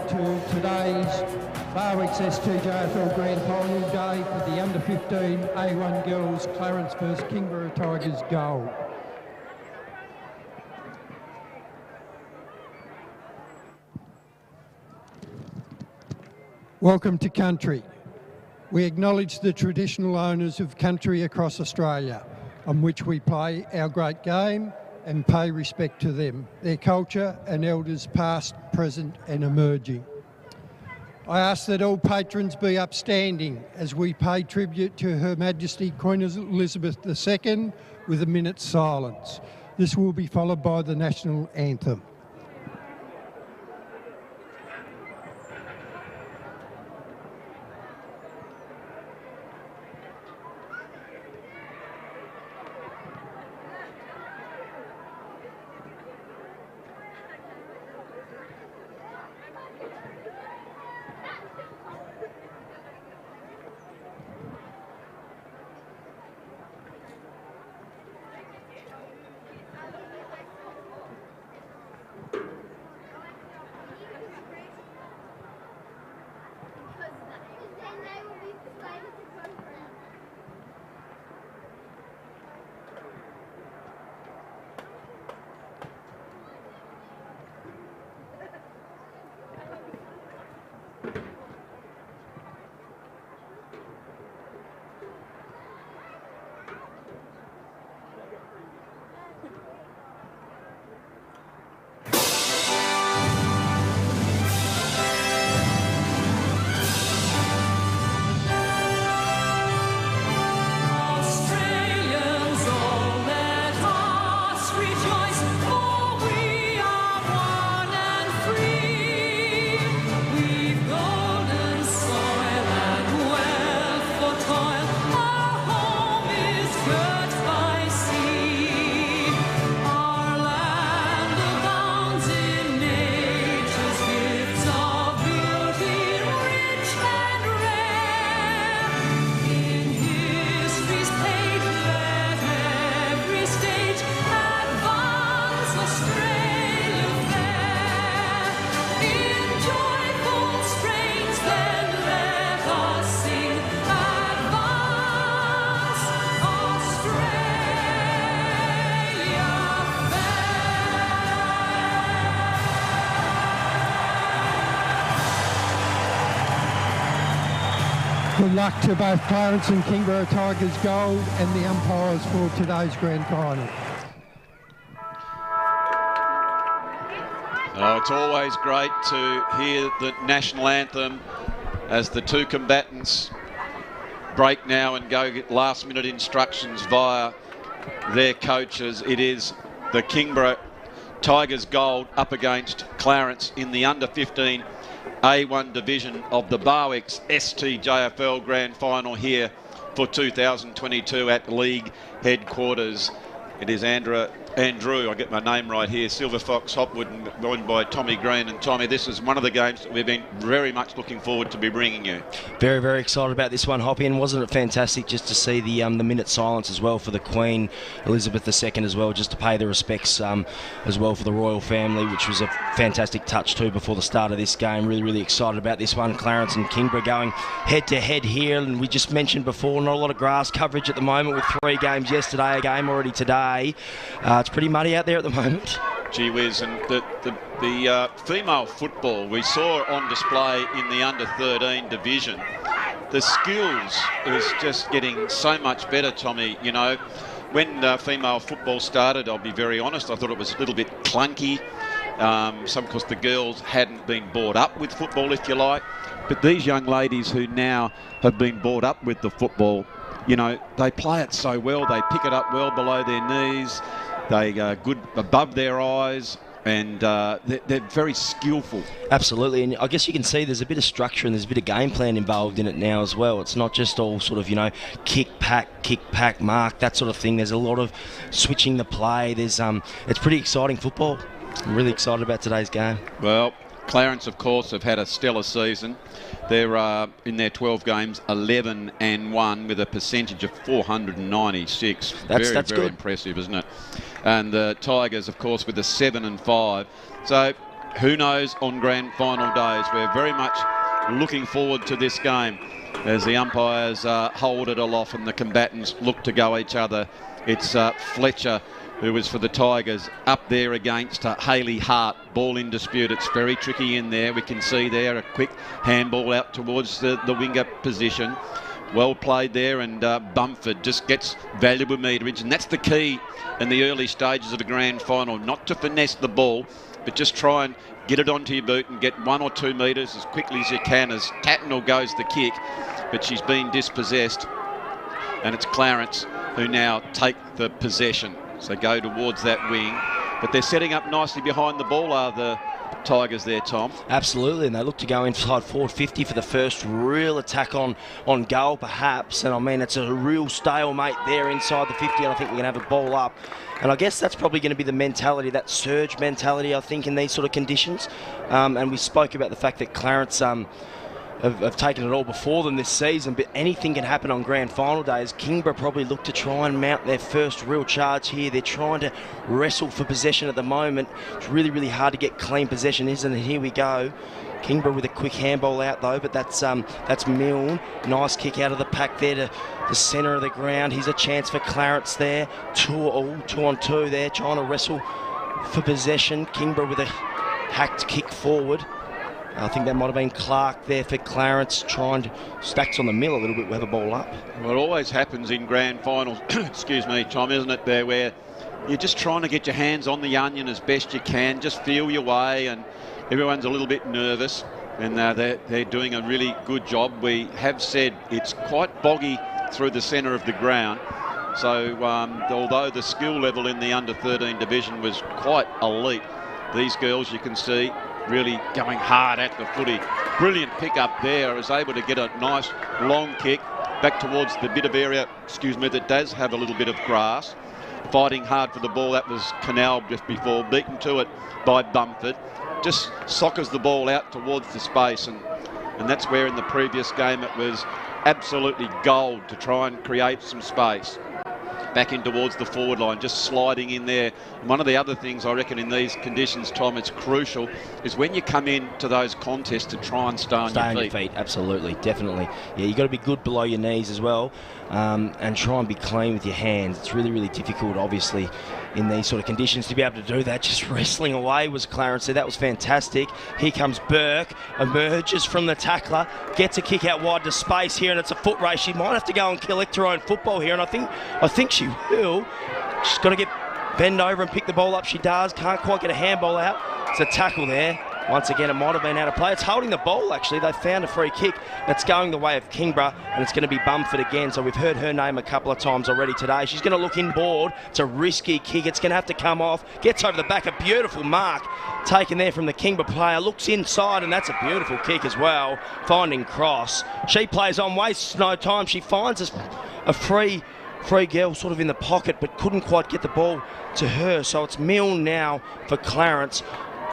to today's Barwick's STJFL Grand Final day for the under-15 A1 girls, Clarence vs Kingborough Tigers Gold. Welcome to country. We acknowledge the traditional owners of country across Australia, on which we play our great game and pay respect to them, their culture and elders past, present and emerging. I ask that all patrons be upstanding as we pay tribute to Her Majesty Queen Elizabeth II with a minute's silence. This will be followed by the national anthem. Good luck to both Clarence and Kingborough Tigers Gold and the umpires for today's grand final. It's always great to hear the national anthem as the two combatants break now and go get last-minute instructions via their coaches. It is the Kingborough Tigers Gold up against Clarence in the under-15 A1 division of the Barwick's STJFL Grand Final here for 2022 at League Headquarters. It is Andrew, I get my name right here, Silver Fox Hopwood, and joined by Tommy Green. And Tommy, this is one of the games that we've been very much looking forward to be bringing you. Very, very excited about this one, Hoppy, and wasn't it fantastic just to see the minute silence as well for the Queen Elizabeth II as well, just to pay the respects as well for the royal family, which was a fantastic touch too before the start of this game. Really, really excited about this one. Clarence and Kingborough going head-to-head here, and we just mentioned before, not a lot of grass coverage at the moment with 3 games yesterday, a game already today. It's pretty muddy out there at the moment. Gee whiz, and the female football we saw on display in the under-13 division. The skills is just getting so much better, Tommy. You know, when female football started, I'll be very honest, I thought it was a little bit clunky. Because the girls hadn't been brought up with football, if you like. But these young ladies who now have been brought up with the football, you know, they play it so well. They pick it up well below their knees. They are good above their eyes, and they're very skillful. Absolutely, and I guess you can see there's a bit of structure and there's a bit of game plan involved in it now as well. It's not just all sort of, you know, kick, pack, mark, that sort of thing. There's a lot of switching the play. There's it's pretty exciting football. I'm really excited about today's game. Well, Clarence, of course, have had a stellar season. They're in their 12 games, 11-1 with a percentage of 496. That's very good. Impressive, isn't it? And the Tigers, of course, with a 7-5. So who knows on grand final days? We're very much looking forward to this game as the umpires hold it aloft and the combatants look to go each other. It's Fletcher, who was for the Tigers, up there against Hayley Hart. Ball in dispute. It's very tricky in there. We can see there a quick handball out towards the winger position. Well played there, and Bumford just gets valuable meterage, and that's the key in the early stages of a grand final, not to finesse the ball, but just try and get it onto your boot and get 1 or 2 metres as quickly as you can, as Tatnall goes the kick, but she's been dispossessed, and it's Clarence who now take the possession. So go towards that wing, but they're setting up nicely behind the ball, are the Tigers there, Tom? Absolutely, and they look to go inside forward 50 for the first real attack on goal, perhaps. And I mean, it's a real stalemate there inside the 50, and I think we're going to have a ball up. And I guess that's probably going to be the mentality, that surge mentality, I think, in these sort of conditions. And we spoke about the fact that Clarence have taken it all before them this season, but anything can happen on grand final days. Kingborough probably look to try and mount their first real charge here. They're trying to wrestle for possession at the moment. It's really, really hard to get clean possession, isn't it? Here we go. Kingborough with a quick handball out though, but that's Milne. Nice kick out of the pack there to the centre of the ground. Here's a chance for Clarence there. 2 on 2 there, trying to wrestle for possession. Kingborough with a hacked kick forward. I think that might have been Clark there for Clarence, trying to stacks on the mill a little bit. We have a ball up. Well, it always happens in grand finals, excuse me, Tom, isn't it, there, where you're just trying to get your hands on the onion as best you can, just feel your way, and everyone's a little bit nervous, and they're doing a really good job. We have said it's quite boggy through the centre of the ground, so although the skill level in the under-13 division was quite elite, these girls, you can see, really going hard at the footy. Brilliant pick up there. Was able to get a nice long kick back towards the bit of area, that does have a little bit of grass. Fighting hard for the ball. That was Canal just before. Beaten to it by Bumford. Just soccers the ball out towards the space, and that's where in the previous game it was absolutely gold to try and create some space. Back in towards the forward line, just sliding in there. And one of the other things I reckon in these conditions, Tom, it's crucial, is when you come into those contests to try and stay on your feet. Absolutely, definitely. Yeah, you've got to be good below your knees as well, and try and be clean with your hands. It's really, really difficult, obviously, in these sort of conditions to be able to do that. Just wrestling away was Clarence there. That was fantastic. Here comes Burke, emerges from the tackler, gets a kick out wide to space here, and it's a foot race. She might have to go and collect her own football here, and I think she will. She's got to bend over and pick the ball up. She does. Can't quite get a handball out. It's a tackle there. Once again, it might have been out of play. It's holding the ball, actually. They found a free kick. That's going the way of Kingborough, and it's going to be Bumford again. So we've heard her name a couple of times already today. She's going to look inboard. It's a risky kick. It's going to have to come off. Gets over the back. A beautiful mark taken there from the Kingborough player. Looks inside, and that's a beautiful kick as well. Finding Cross. She plays on, wastes no time. She finds a free girl sort of in the pocket, but couldn't quite get the ball to her. So it's Milne now for Clarence,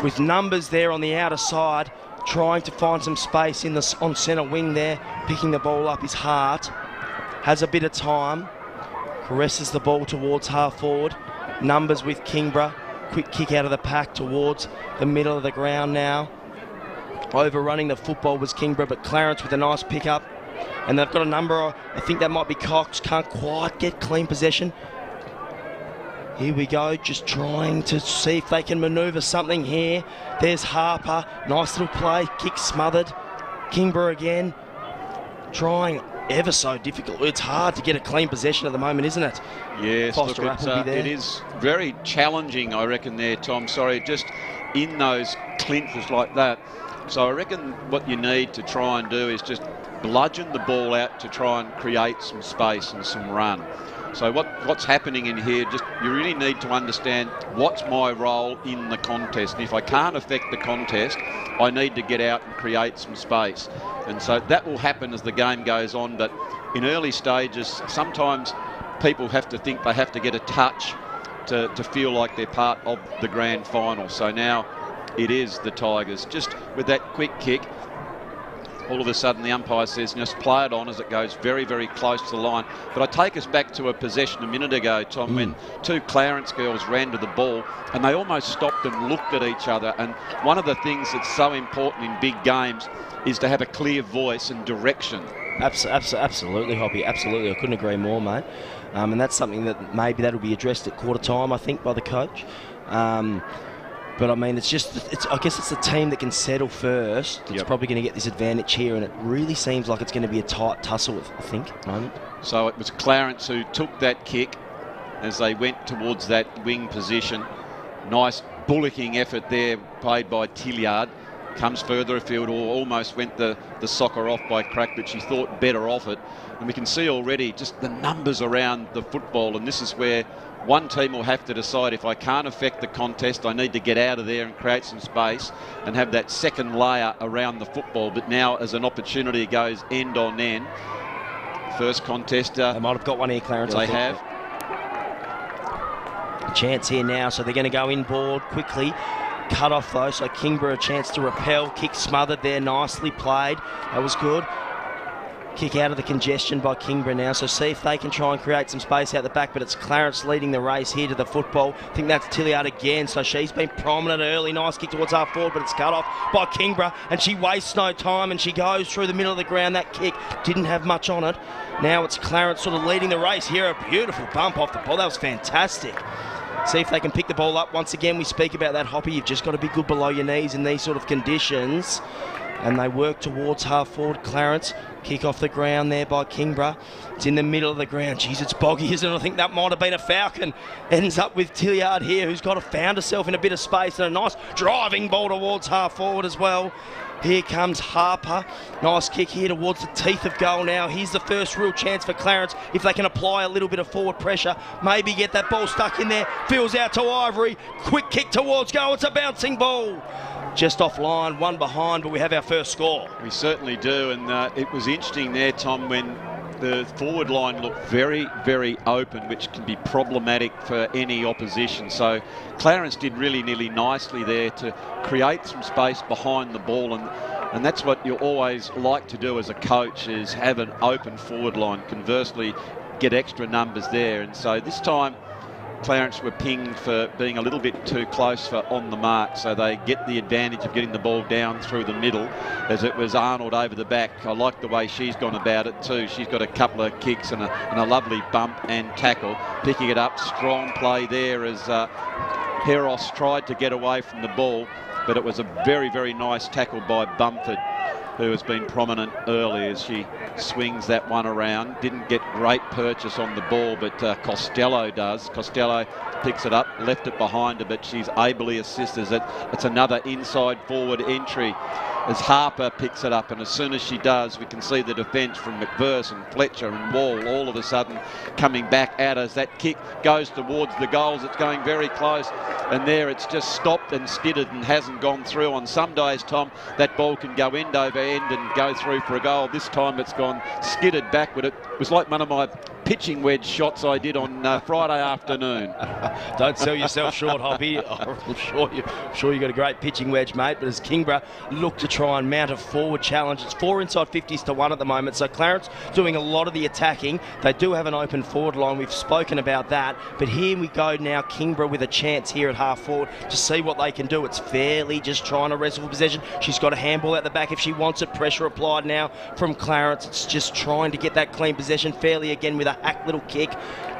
with numbers there on the outer side, trying to find some space on centre wing there. Picking the ball up is Hart. Has a bit of time. Caresses the ball towards half forward. Numbers with Kingborough. Quick kick out of the pack towards the middle of the ground now. Overrunning the football was Kingborough, but Clarence with a nice pick up. And they've got a number, I think that might be Cox. Can't quite get clean possession. Here we go, just trying to see if they can manoeuvre something here. There's Harper, nice little play, kick smothered. Kingborough again, trying ever so difficult. It's hard to get a clean possession at the moment, isn't it? Yes, look, it is very challenging, I reckon there, Tom. Sorry, just in those clinches like that. So I reckon what you need to try and do is just bludgeon the ball out to try and create some space and some run. So what's happening in here, just you really need to understand what's my role in the contest. And if I can't affect the contest, I need to get out and create some space. And so that will happen as the game goes on. But in early stages, sometimes people have to think they have to get a touch to feel like they're part of the grand final. So now it is the Tigers, just with that quick kick. all of a sudden the umpire says just play it on as it goes very, very close to the line. But I take us back to a possession a minute ago, Tom, when two Clarence girls ran to the ball and they almost stopped and looked at each other. And one of the things that's so important in big games is to have a clear voice and direction. Absolutely, Hoppy. Absolutely. I couldn't agree more, mate. And that's something that maybe that'll be addressed at quarter time, I think, by the coach. But I mean, I guess it's the team that can settle first that's probably going to get this advantage here, and it really seems like it's going to be a tight tussle, I think, at the moment. So it was Clarence who took that kick as they went towards that wing position. Nice bullocking effort there played by Tilliard. Comes further afield, or almost went the soccer off by Crack, but she thought better of it. And we can see already just the numbers around the football, and this is where one team will have to decide, if I can't affect the contest, I need to get out of there and create some space and have that second layer around the football. But now as an opportunity goes end on end, first contester. They might have got one here, Clarence. They have. A chance here now, so they're going to go inboard quickly. Cut off though, so Kingborough a chance to repel. Kick smothered there, nicely played. That was good. Kick out of the congestion by Kingborough now, so see if they can try and create some space out the back, but it's Clarence leading the race here to the football. I think that's Tilliard again, so she's been prominent early. Nice kick towards half forward, but it's cut off by Kingborough, and she wastes no time, and she goes through the middle of the ground. That kick didn't have much on it. Now it's Clarence sort of leading the race here. A beautiful bump off the ball. That was fantastic. See if they can pick the ball up. Once again, we speak about that, Hoppy. You've just got to be good below your knees in these sort of conditions. And they work towards half forward. Clarence, kick off the ground there by Kingborough. It's in the middle of the ground. Jeez, it's boggy, isn't it? I think that might have been a Falcon. Ends up with Tilliard here, who's found herself in a bit of space, and a nice driving ball towards half forward as well. Here comes Harper. Nice kick here towards the teeth of goal now. Here's the first real chance for Clarence. If they can apply a little bit of forward pressure, maybe get that ball stuck in there. Feels out to Ivory. Quick kick towards goal. It's a bouncing ball. Just offline, one behind, but we have our first score. We certainly do, and it was interesting there, Tom, when the forward line looked very, very open, which can be problematic for any opposition. So Clarence did really nicely there to create some space behind the ball, and that's what you always like to do as a coach, is have an open forward line. Conversely, get extra numbers there. And so this time Clarence were pinged for being a little bit too close for on the mark, so they get the advantage of getting the ball down through the middle, as it was Arnold over the back. I like the way she's gone about it too. She's got a couple of kicks and a lovely bump and tackle, picking it up. Strong play there as Heros tried to get away from the ball, but it was a very, very nice tackle by Bumford, who has been prominent early as she swings that one around. Didn't get great purchase on the ball, but Costello does. Costello picks it up, left it behind her, but she's ably assisted. It's another inside forward entry as Harper picks it up, and as soon as she does, we can see the defence from McVerse and Fletcher and Wall all of a sudden coming back at us. That kick goes towards the goals. It's going very close, and there it's just stopped and skidded and hasn't gone through. On some days, Tom, that ball can go end over end and go through for a goal. This time it's gone skidded backward. It was like one of my pitching wedge shots I did on Friday afternoon. Don't sell yourself short, Hoppy. I'm sure you got a great pitching wedge, mate. But as Kingborough look to try and mount a forward challenge, it's 4 inside 50s to 1 at the moment. So Clarence doing a lot of the attacking. They do have an open forward line. We've spoken about that. But here we go now. Kingborough with a chance here at half forward to see what they can do. It's fairly just trying to wrestle for possession. She's got a handball at the back if she wants it. Pressure applied now from Clarence. It's just trying to get that clean possession. Fairly again with a hack little kick.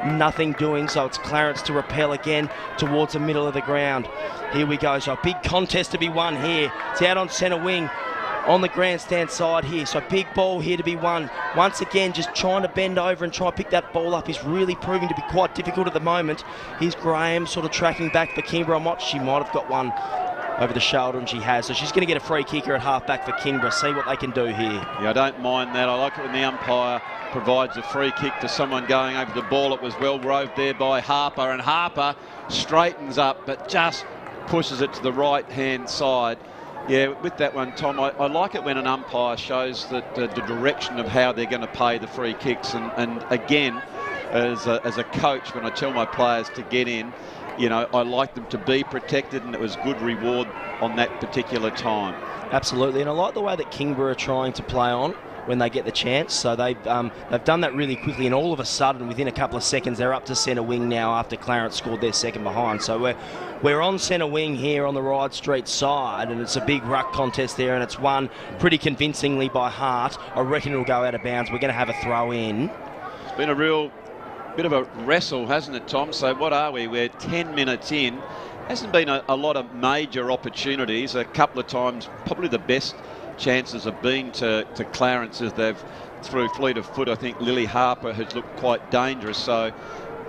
Nothing doing, so it's Clarence to repel again towards the middle of the ground. Here we go, so a big contest to be won here. It's out on centre wing on the grandstand side here, so big ball here to be won. Once again, just trying to bend over and try and pick that ball up is really proving to be quite difficult at the moment. Here's Graham sort of tracking back for Kingborough. She might have got one over the shoulder, and she has, so she's going to get a free kicker at half back for Kingborough. See what they can do here. Yeah, I don't mind that. I like it when the umpire provides a free kick to someone going over the ball. It was well roved there by Harper, and Harper straightens up but just pushes it to the right hand side. Yeah, with that one, Tom, I like it when an umpire shows that the direction of how they're going to pay the free kicks, and again, as a coach, when I tell my players to get in, you know, I like them to be protected, and it was good reward on that particular time. Absolutely, and I like the way that Kingborough are trying to play on when they get the chance. So they've done that really quickly, and all of a sudden, within a couple of seconds, they're up to centre wing now after Clarence scored their second behind. So we're on centre wing here on the Ryde Street side, and it's a big ruck contest there, and it's won pretty convincingly by Hart. I reckon it'll go out of bounds. We're going to have a throw in. It's been a real bit of a wrestle, hasn't it, Tom? So what are we? We're 10 minutes in. Hasn't been a lot of major opportunities. A couple of times, probably the best chances have been to Clarence as they've, through fleet of foot, I think Lily Harper has looked quite dangerous. So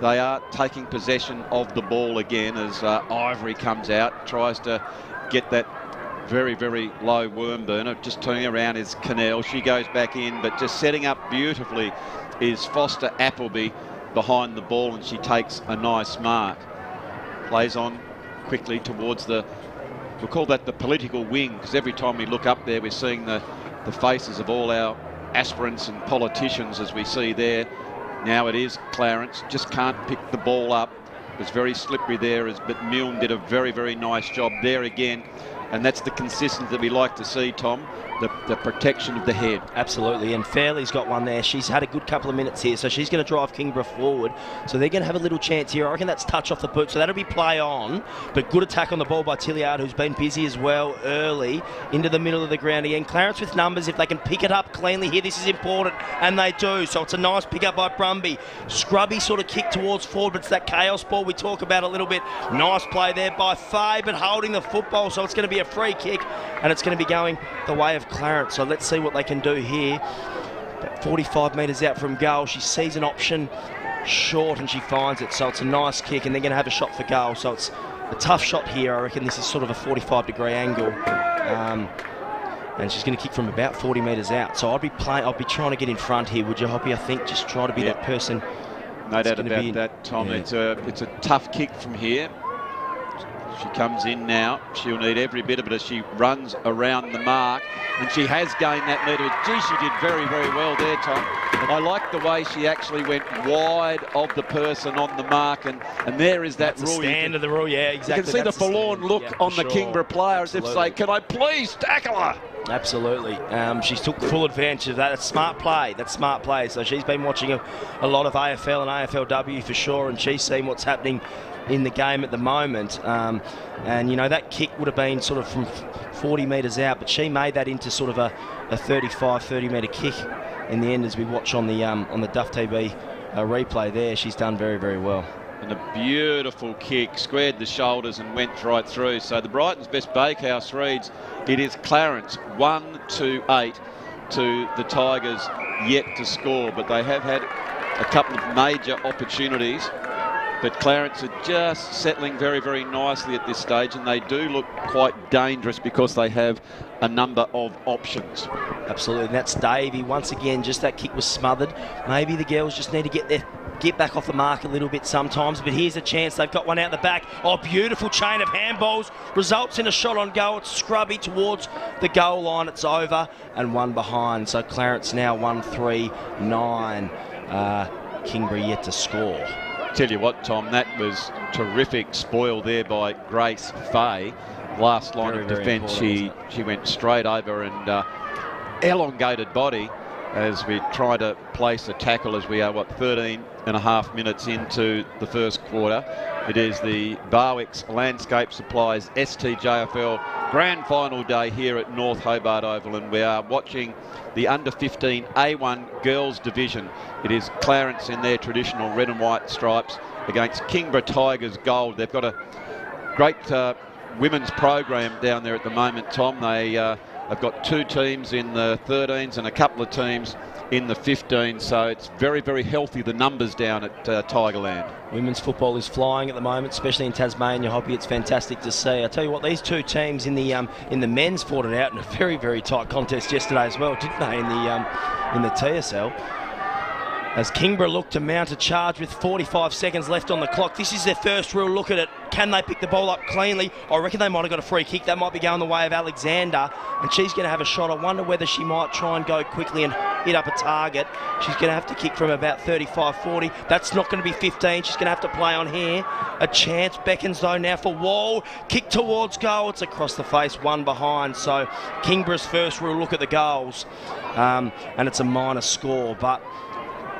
they are taking possession of the ball again as Ivory comes out, tries to get that very, very low worm burner. Just turning around is Cannell. She goes back in, but just setting up beautifully is Foster Appleby behind the ball, and she takes a nice mark. Plays on quickly towards the, we'll call that the political wing, because every time we look up there we're seeing the faces of all our aspirants and politicians, as we see there. Now it is Clarence, just can't pick the ball up. It was very slippery there, but Milne did a very, very nice job there again, and that's the consistency that we like to see, Tom. The protection of the head. Absolutely, and Fairley's got one there. She's had a good couple of minutes here, so she's going to drive Kingborough forward. So they're going to have a little chance here. I reckon that's touch off the boot, so that'll be play on. But good attack on the ball by Tilliard, who's been busy as well early into the middle of the ground again. Clarence with numbers. If they can pick it up cleanly here, this is important, and they do. So it's a nice pick up by Brumby. Scrubby sort of kick towards forward, but it's that chaos ball we talk about a little bit. Nice play there by Faye, but holding the football, so it's going to be a free kick, and it's going to be going the way of Clarence. So let's see what they can do here. About 45 metres out from goal. She sees an option short and she finds it. So it's a nice kick, and they're going to have a shot for goal. So it's a tough shot here. I reckon this is sort of a 45-degree angle. And she's going to kick from about 40 metres out. So I'd be trying to get in front here, would you, Hoppy? I think just try to be that person. No doubt about that, Tom. Yeah. It's a tough kick from here. She comes in now. She'll need every bit of it as she runs around the mark, and she has gained that metre. Gee, she did very, very well there, Tom. I like the way she actually went wide of the person on the mark, and there is that That's rule. The stand of the rule, yeah, exactly. You can see the forlorn look on the Kingborough player as if say, can I please tackle her? Absolutely. She took full advantage of that. That's smart play. That's smart play. So she's been watching a lot of AFL and AFLW for sure, and she's seen what's happening in the game at the moment. And, you know, that kick would have been sort of from 40 metres out, but she made that into sort of a 30 metre kick in the end, as we watch on the Duff TV replay there. She's done very, very well. And a beautiful kick, squared the shoulders and went right through. So the Brighton's Best Bakehouse reads, it is Clarence 1-8 to the Tigers yet to score, but they have had a couple of major opportunities. But Clarence are just settling very, very nicely at this stage, and they do look quite dangerous because they have a number of options. Absolutely, and that's Davey. Once again, just that kick was smothered. Maybe the girls just need to get back off the mark a little bit sometimes, but here's a chance. They've got one out the back. Oh, beautiful chain of handballs. Results in a shot on goal. It's Scrubby towards the goal line. It's over and one behind. So Clarence now 1-3-9. Kingborough yet to score. Tell you what, Tom, that was terrific spoil there by Grace Faye. Last line of defence, she went straight over and elongated body as we try to place a tackle as we are, 13 and a half minutes into the first quarter. It is the Barwick's Landscape Supplies STJFL Grand Final day here at North Hobart Oval, and we are watching the U15A1 Girls Division. It is Clarence in their traditional red and white stripes against Kingborough Tigers gold. They've got a great women's program down there at the moment, Tom. They have got two teams in the 13s and a couple of teams in the 15s, so it's very, very healthy, the numbers down at Tigerland. Women's football is flying at the moment, especially in Tasmania, Hoppy. It's fantastic to see. I tell you what, these two teams in the men's fought it out in a very, very tight contest yesterday as well, didn't they, in the TSL? As Kingborough look to mount a charge with 45 seconds left on the clock. This is their first real look at it Can they pick the ball up cleanly? I reckon they might have got a free kick. That might be going the way of Alexander, and she's going to have a shot. I wonder whether she might try and go quickly and hit up a target. She's going to have to kick from about 35-40. That's not going to be 15. She's going to have to play on here. A chance beckons though now for Wall. Kick towards goal. It's across the face, one behind. So Kingborough's first real look at the goals, and it's a minor score, but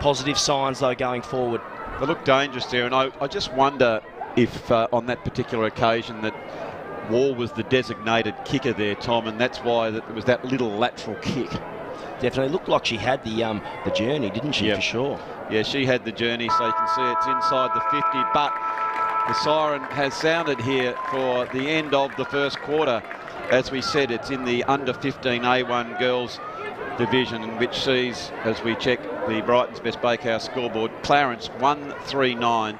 positive signs though going forward. They look dangerous there, and I just wonder if on that particular occasion that Wall was the designated kicker there, Tom, and that's why there was that little lateral kick. Definitely looked like she had the journey, didn't she? Yep. For sure. Yeah, she had the journey, so you can see it's inside the 50, but the siren has sounded here for the end of the first quarter. As we said, it's in the under 15A1 girls division, which sees, as we check the Brighton's Best Bakehouse scoreboard, Clarence 139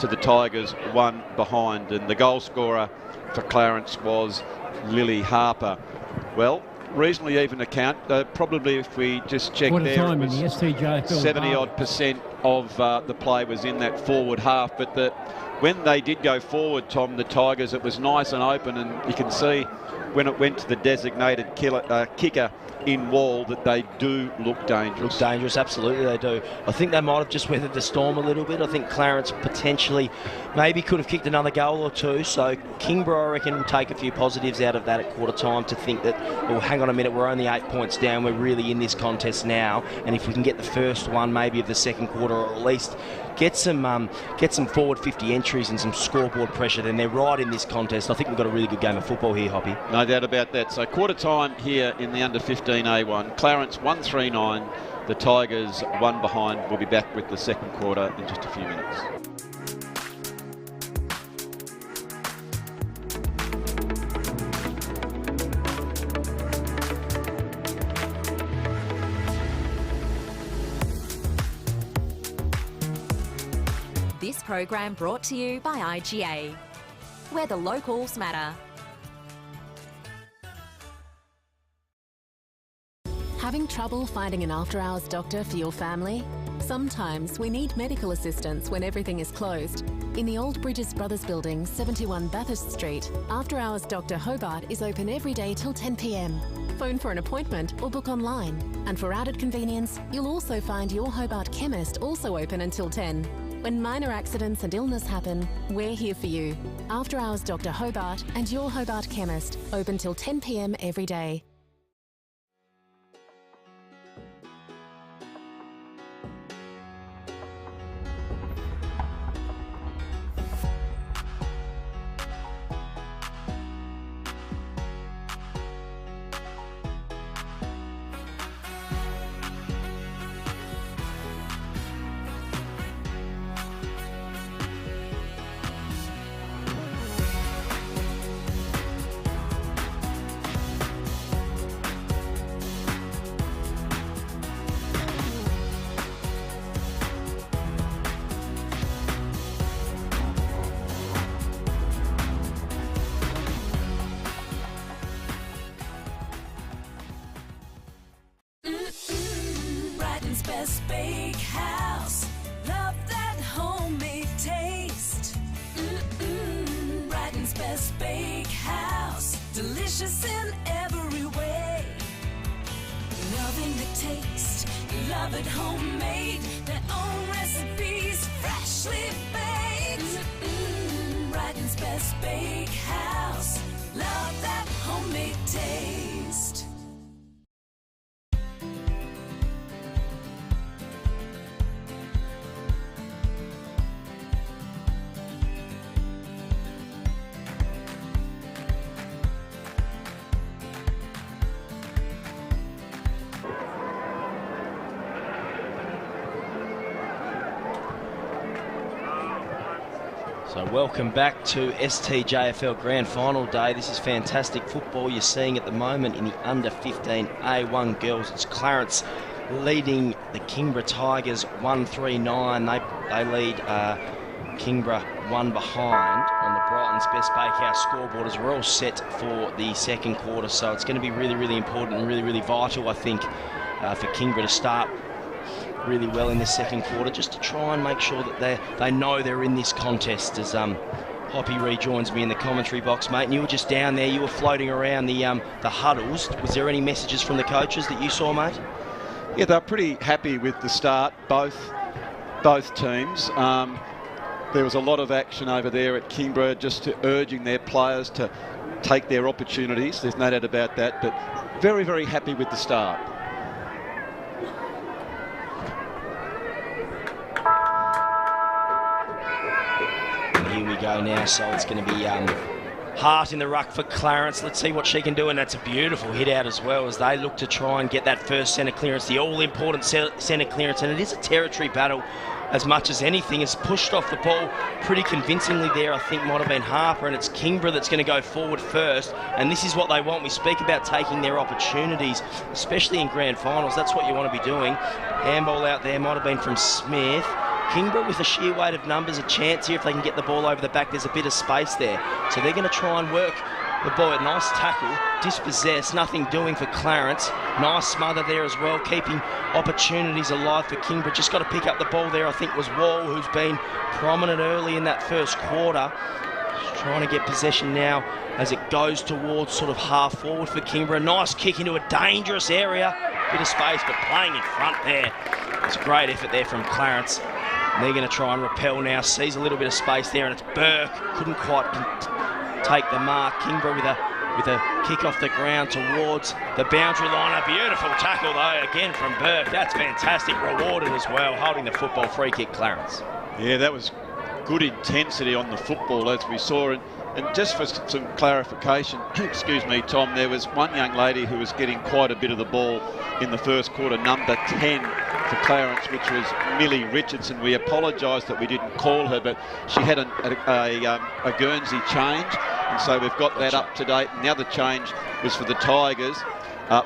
to the Tigers 1 behind, and the goal scorer for Clarence was Lily Harper. Well, reasonably even account. Probably if we just check there, it was 70-odd% of the play was in that forward half. But when they did go forward, Tom, the Tigers, it was nice and open, and you can see when it went to the designated kicker in Wall that they do look dangerous. Look dangerous, absolutely they do. I think they might have just weathered the storm a little bit. I think Clarence potentially maybe could have kicked another goal or two. So Kingborough, I reckon, will take a few positives out of that at quarter time to think that, well, hang on a minute, we're only 8 points down. We're really in this contest now. And if we can get the first one maybe of the second quarter, or at least get some forward 50 entries and some scoreboard pressure, then they're right in this contest. I think we've got a really good game of football here, Hoppy. No doubt about that. So quarter time here in the under 15A1. Clarence 139, the Tigers 1 behind. We'll be back with the second quarter in just a few minutes. This program brought to you by IGA, where the locals matter. Having trouble finding an after-hours doctor for your family? Sometimes we need medical assistance when everything is closed. In the Old Bridges Brothers Building, 71 Bathurst Street, After-Hours Dr Hobart is open every day till 10 p.m. Phone for an appointment or book online. And for added convenience, you'll also find your Hobart chemist also open until 10. When minor accidents and illness happen, we're here for you. After Hours Dr Hobart and your Hobart chemist, open till 10 p.m. every day. Best Bakehouse, love that homemade taste. Brighton's Best Bakehouse, delicious in every way. Loving the taste, love it homemade. Their own recipes, freshly baked. Brighton's Best Bakehouse, love that homemade taste. So welcome back to STJFL Grand Final Day. This is fantastic football you're seeing at the moment in the under 15A1 girls. It's Clarence leading the Kingborough Tigers 139. They lead Kingborough 1 behind on the Brighton's Best Bakehouse scoreboard as we're all set for the second quarter. So it's going to be really, really important and really, really vital, I think, for Kingborough to start really well in the second quarter, just to try and make sure that they know they're in this contest, as Hoppy rejoins me in the commentary box, mate, and you were just down there, you were floating around the huddles. Was there any messages from the coaches that you saw, mate? Yeah, they're pretty happy with the start, both teams. There was a lot of action over there at Kingborough, just urging their players to take their opportunities. There's no doubt about that, but very, very happy with the start. And here we go now, so it's going to be Hart in the ruck for Clarence. Let's see what she can do, and that's a beautiful hit out as well as they look to try and get that first centre clearance, the all-important centre clearance, and it is a territory battle as much as anything. Is pushed off the ball pretty convincingly there. I think might have been Harper, and it's Kingborough that's going to go forward first, and this is what they want. We speak about taking their opportunities, especially in grand finals. That's what you want to be doing. Handball out there might have been from Smith. Kingborough with a sheer weight of numbers, a chance here if they can get the ball over the back. There's a bit of space there, so they're going to try and work the ball. A nice tackle, dispossessed, nothing doing for Clarence. Nice smother there as well, keeping opportunities alive for Kingborough. Just got to pick up the ball there, I think was Wall, who's been prominent early in that first quarter. Just trying to get possession now as it goes towards sort of half forward for Kingborough. Nice kick into a dangerous area. Bit of space, but playing in front there. It's a great effort there from Clarence. And they're going to try and repel now. Sees a little bit of space there, and it's Burke. Couldn't quite take the mark. Kingborough with a kick off the ground towards the boundary line. A beautiful tackle though, again from Burke. That's fantastic. Rewarded as well, holding the football. Free kick, Clarence. Yeah, that was good intensity on the football as we saw. And just for some clarification, excuse me, Tom, there was one young lady who was getting quite a bit of the ball in the first quarter, number 10 for Clarence, which was Millie Richardson. We apologise that we didn't call her, but she had a Guernsey change, and so we've got that up to date. And the other change was for the Tigers.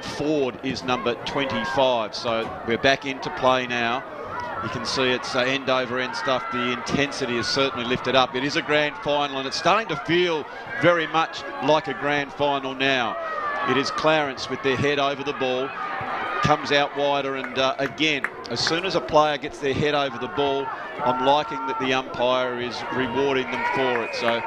Ford is number 25, so we're back into play now. You can see it's end over end stuff. The intensity is certainly lifted up. It is a grand final, and it's starting to feel very much like a grand final now. It is Clarence with their head over the ball. Comes out wider, and again, as soon as a player gets their head over the ball, I'm liking that the umpire is rewarding them for it. So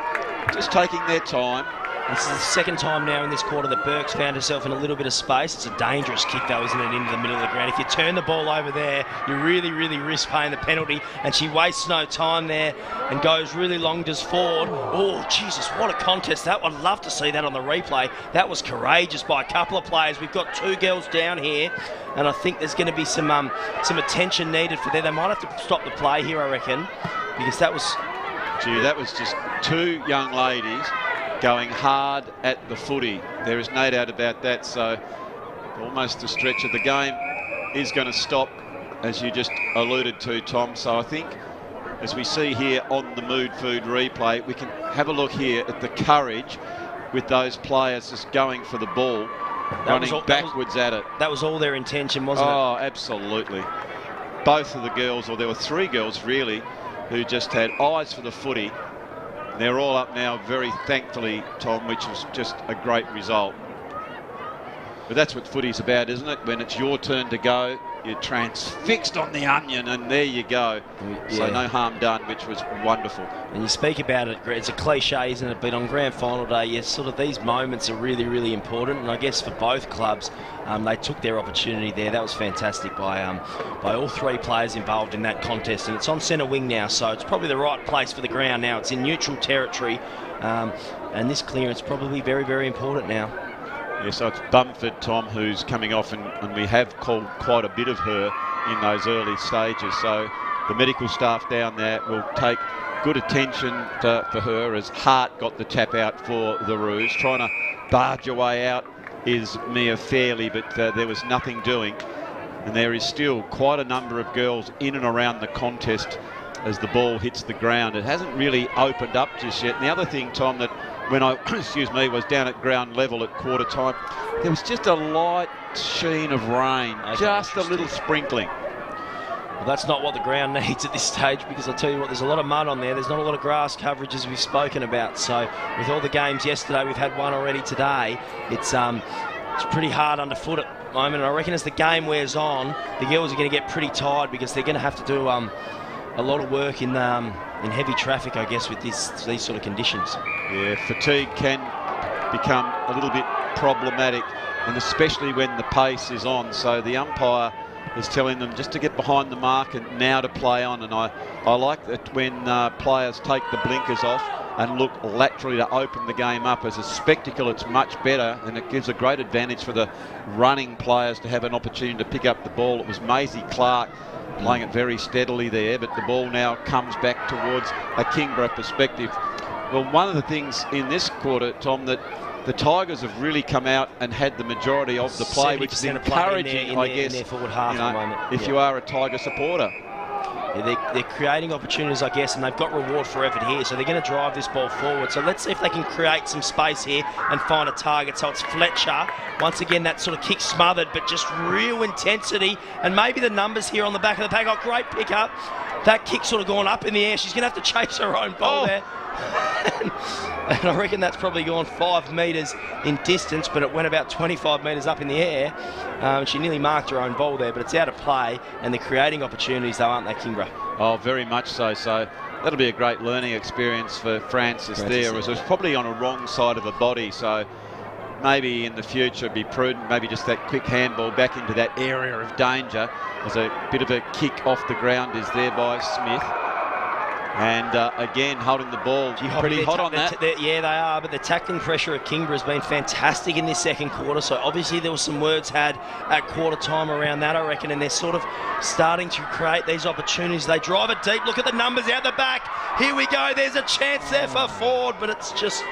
just taking their time. This is the second time now in this quarter that Burke's found herself in a little bit of space. It's a dangerous kick though, isn't it, into the middle of the ground. If you turn the ball over there, you really, really risk paying the penalty, and she wastes no time there and goes really long, does Ford. Oh, Jesus, what a contest that. I'd love to see that on the replay. That was courageous by a couple of players. We've got two girls down here, and I think there's going to be some attention needed for there. They might have to stop the play here, I reckon, because that was... Gee, that was just two young ladies going hard at the footy. There is no doubt about that. So almost a stretch of the game is going to stop, as you just alluded to, Tom. So I think as we see here on the Mood Food replay, we can have a look here at the courage with those players just going for the ball, running backwards at it. That was all their intention, wasn't it? Oh, absolutely. Both of the girls, or there were three girls really, who just had eyes for the footy. They're all up now very thankfully, Tom, which was just a great result. But that's what footy's about, isn't it? When it's your turn to go, you're transfixed on the onion, and there you go. Yeah. So no harm done, which was wonderful. And you speak about it, it's a cliche, isn't it? But on grand final day, yes, sort of these moments are really, really important. And I guess for both clubs, they took their opportunity there. That was fantastic by all three players involved in that contest. And it's on centre wing now, so it's probably the right place for the ground now. It's in neutral territory, and this clearance probably very, very important now. Yeah, so it's Bumford, Tom, who's coming off, and we have called quite a bit of her in those early stages. So the medical staff down there will take good attention for her, as Hart got the tap out for the Roos. Trying to barge her way out is Mia Fairley, but there was nothing doing. And there is still quite a number of girls in and around the contest as the ball hits the ground. It hasn't really opened up just yet. And the other thing, Tom, that when I, was down at ground level at quarter time, there was just a light sheen of rain, just a little sprinkling. Well, that's not what the ground needs at this stage, because I'll tell you what, there's a lot of mud on there. There's not a lot of grass coverage, as we've spoken about. So with all the games yesterday, we've had one already today. It's pretty hard underfoot at the moment. And I reckon as the game wears on, the girls are going to get pretty tired, because they're going to have to do a lot of work in in heavy traffic, I guess, with these sort of conditions. Yeah, fatigue can become a little bit problematic, and especially when the pace is on. So the umpire is telling them just to get behind the mark and now to play on. And I like that when players take the blinkers off and look laterally to open the game up. As a spectacle, it's much better, and it gives a great advantage for the running players to have an opportunity to pick up the ball. It was Maisie Clark playing it very steadily there, but the ball now comes back towards a Kingborough perspective. Well, one of the things in this quarter, Tom, that the Tigers have really come out and had the majority of the play, which is encouraging, I guess, if you are a Tiger supporter. Yeah, they're creating opportunities, I guess, and they've got reward for effort here, so they're going to drive this ball forward. So let's see if they can create some space here and find a target. So it's Fletcher. Once again, that sort of kick smothered, but just real intensity, and maybe the numbers here on the back of the pack. Oh, great pickup. That kick sort of gone up in the air. She's going to have to chase her own ball there. And I reckon that's probably gone 5 metres in distance, but it went about 25 metres up in the air. She nearly marked her own ball there, but it's out of play, and they're creating opportunities, though, aren't they, Kingborough? Oh, very much so. So that'll be a great learning experience for Francis there. It was probably on a wrong side of the body, so maybe in the future be prudent, maybe just that quick handball back into that area of danger. There's a bit of a kick off the ground is there by Smith. And again, holding the ball. Pretty hot on that. Yeah, they are, but the tackling pressure of Kingborough has been fantastic in this second quarter. So obviously there was some words had at quarter time around that, I reckon, and they're sort of starting to create these opportunities. They drive it deep. Look at the numbers out the back. Here we go. There's a chance there for Ford, but it's just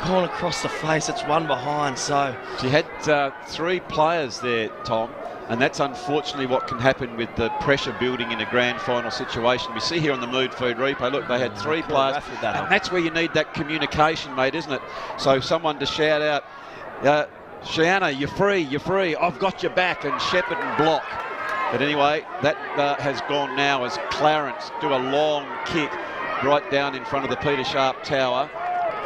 gone across the face. It's one behind. So she had 3 players there, Tom. And that's unfortunately what can happen with the pressure building in a grand final situation. We see here on the Mood Food replay, look, they had 3 players. And that's where you need that communication, mate, isn't it? So someone to shout out, Shiana, you're free, I've got your back, and shepherd and block. But anyway, that has gone now as Clarence do a long kick right down in front of the Peter Sharp Tower.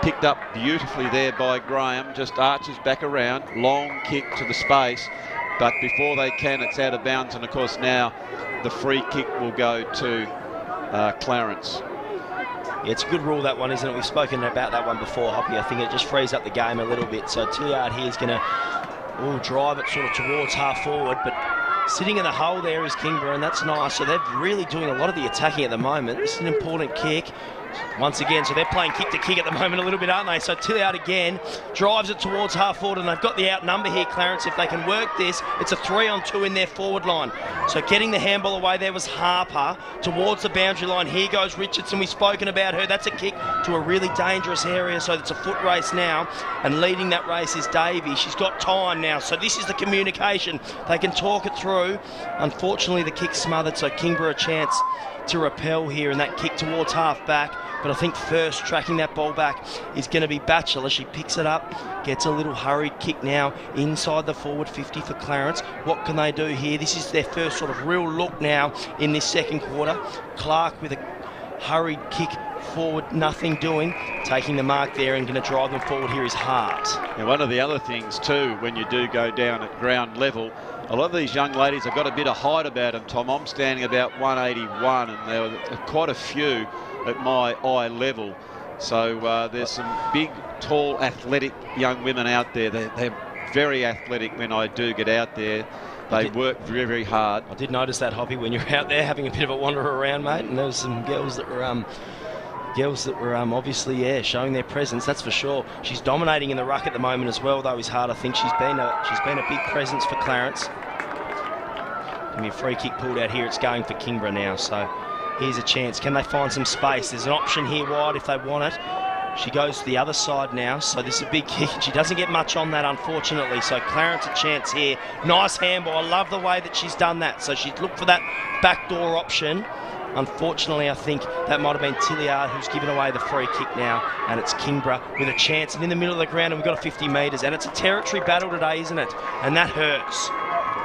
Picked up beautifully there by Graham, just arches back around, long kick to the space. But before they can, it's out of bounds. And, of course, now the free kick will go to Clarence. Yeah, it's a good rule, that one, isn't it? We've spoken about that one before, Hoppy. I think it just frees up the game a little bit. So Tilliard here is going to drive it sort of towards half forward. But sitting in the hole there is Kingborough, and that's nice. So they're really doing a lot of the attacking at the moment. This is an important kick. Once again, so they're playing kick to kick at the moment a little bit, aren't they? So Tilliard again drives it towards half forward, and they've got the outnumber here, Clarence. If they can work this, it's a 3-on-2 in their forward line. So getting the handball away there was Harper towards the boundary line. Here goes Richardson. We've spoken about her. That's a kick to a really dangerous area. So it's a foot race now, and leading that race is Davey. She's got time now. So this is the communication. They can talk it through. Unfortunately, the kick's smothered, so Kingborough a chance to repel here, and that kick towards half back. But I think first tracking that ball back is going to be Batchelor. She picks it up, gets a little hurried kick now inside the forward 50 for Clarence. What can they do here? This is their first sort of real look now in this second quarter. Clark with a hurried kick forward, nothing doing. Taking the mark there and going to drive them forward here is Hart. Now, one of the other things too, when you do go down at ground level, a lot of these young ladies have got a bit of height about them, Tom. I'm standing about 181, and there were quite a few at my eye level. So there's some big, tall, athletic young women out there. They're very athletic when I do get out there. They work very, very hard. I did notice that, Hoppy, when you're out there having a bit of a wander around, mate, and there was some girls that were obviously, showing their presence, that's for sure. She's dominating in the ruck at the moment as well, though, is Hart. I think she's been a big presence for Clarence. Gonna be a free kick pulled out here. It's going for Kingborough now, so here's a chance. Can they find some space? There's an option here wide if they want it. She goes to the other side now, so this is a big kick. She doesn't get much on that, unfortunately. So Clarence a chance here. Nice handball. I love the way that she's done that. So she's looked for that backdoor option. Unfortunately, I think that might have been Tilliard who's given away the free kick now, and it's Kingborough with a chance. And in the middle of the ground, and we've got a 50 metres, and it's a territory battle today, isn't it? And that hurts.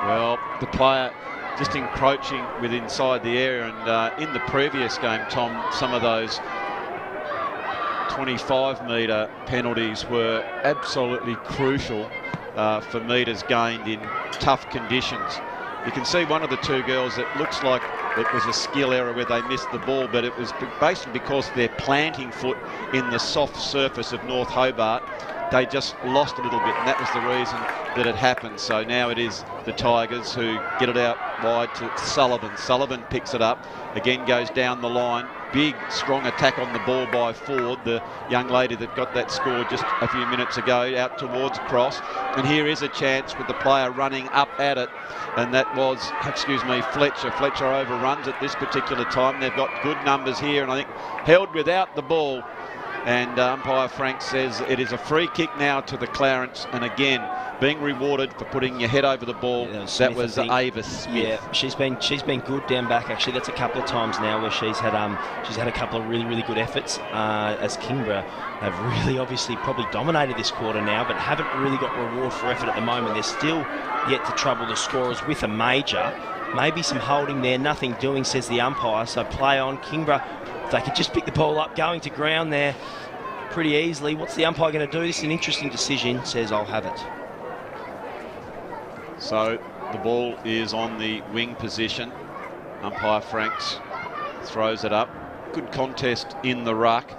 Well, the player just encroaching with inside the area, and in the previous game, Tom, some of those 25-metre penalties were absolutely crucial for metres gained in tough conditions. You can see one of the two girls that looks like it was a skill error where they missed the ball, but it was basically because their planting foot in the soft surface of North Hobart, they just lost a little bit, and that was the reason that it happened. So now it is the Tigers who get it out wide to Sullivan. Sullivan picks it up, again goes down the line. Big, strong attack on the ball by Ford, the young lady that got that score just a few minutes ago, out towards cross. And here is a chance with the player running up at it, and that was, Fletcher. Fletcher overruns at this particular time. They've got good numbers here, and I think held without the ball. And umpire Frank says it is a free kick now to the Clarence, and again being rewarded for putting your head over the ball. That was Ava Smith. Yeah, she's been good down back. Actually, that's a couple of times now where she's had a couple of really good efforts. As Kingborough have really obviously probably dominated this quarter now, but haven't really got reward for effort at the moment. They're still yet to trouble the scorers with a major. Maybe some holding there, nothing doing, says the umpire. So play on. Kingborough, if they could just pick the ball up, going to ground there pretty easily. What's the umpire going to do? This is an interesting decision. Says, I'll have it. So the ball is on the wing position. Umpire Franks throws it up. Good contest in the ruck.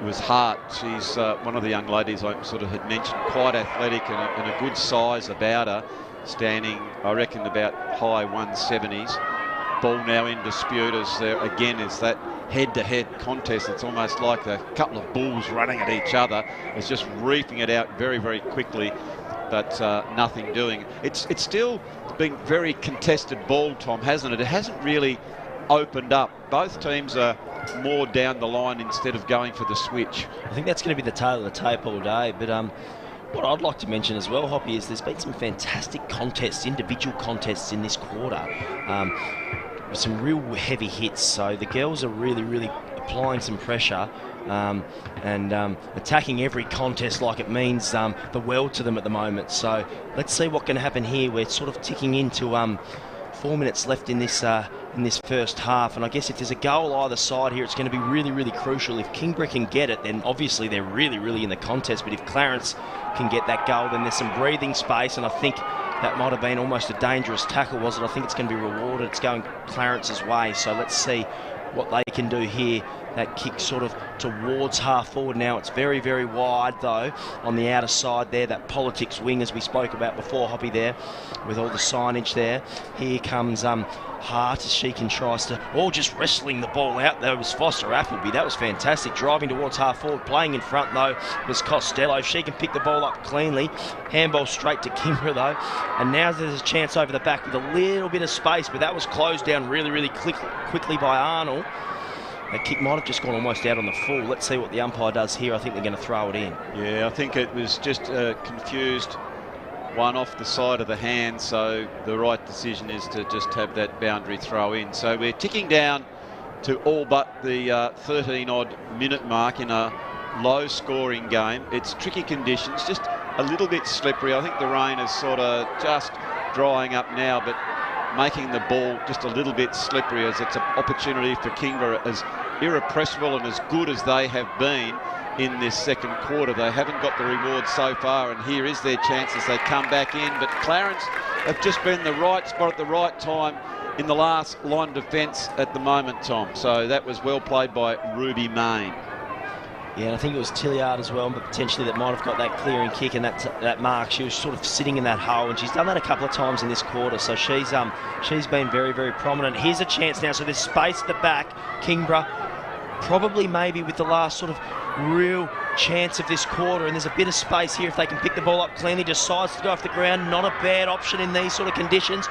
It was Hart. She's one of the young ladies I sort of had mentioned, quite athletic and a good size about her. Standing, I reckon, about high 170s. Ball now in dispute as there again is that head-to-head contest. It's almost like a couple of bulls running at each other. It's just reefing it out very quickly, but nothing doing. It's still been very contested ball, Tom, hasn't it? It hasn't really opened up. Both teams are more down the line instead of going for the switch. I think that's going to be the tail of the tape all day, but what I'd like to mention as well, Hoppy, is there's been some fantastic contests, individual contests in this quarter. With some real heavy hits, so the girls are really applying some pressure and attacking every contest like it means the world to them at the moment. So let's see what's going to happen here. We're sort of ticking into 4 minutes left in this first half, and I guess if there's a goal either side here, it's going to be really crucial. If Kingborough can get it, then obviously they're really in the contest, but if Clarence can get that goal, then there's some breathing space, and I think that might have been almost a dangerous tackle, was it? I think it's going to be rewarded. It's going Clarence's way, so let's see what they can do here. That kick sort of towards half forward now. It's very wide, though, on the outer side there. That politics wing, as we spoke about before, Hoppy, there, with all the signage there. Here comes Hart as she tries to, just wrestling the ball out. There was Foster Appleby. That was fantastic. Driving towards half forward. Playing in front, though, was Costello. If she can pick the ball up cleanly. Handball straight to Kingborough, though. And now there's a chance over the back with a little bit of space, but that was closed down really quickly by Arnold. That kick might have just gone almost out on the full. Let's see what the umpire does here. I think they're going to throw it in. Yeah, I think it was just confused one off the side of the hand, so the right decision is to just have that boundary throw in. So we're ticking down to all but the 13-odd minute mark in a low-scoring game. It's tricky conditions, just a little bit slippery. I think the rain is sort of just drying up now, but making the ball just a little bit slippery, as it's an opportunity for Kingborough, as irrepressible and as good as they have been in this second quarter. They haven't got the reward so far, and here is their chance as they come back in. But Clarence have just been in the right spot at the right time in the last line of defence at the moment, Tom. So that was well played by Ruby Main. Yeah, and I think it was Tilliard as well, but potentially that might have got that clearing kick and that mark. She was sort of sitting in that hole, and she's done that a couple of times in this quarter, so she's been very prominent. Here's a chance now, so there's space at the back. Kingborough probably maybe with the last sort of real chance of this quarter, and there's a bit of space here if they can pick the ball up cleanly. Decides to go off the ground, not a bad option in these sort of conditions.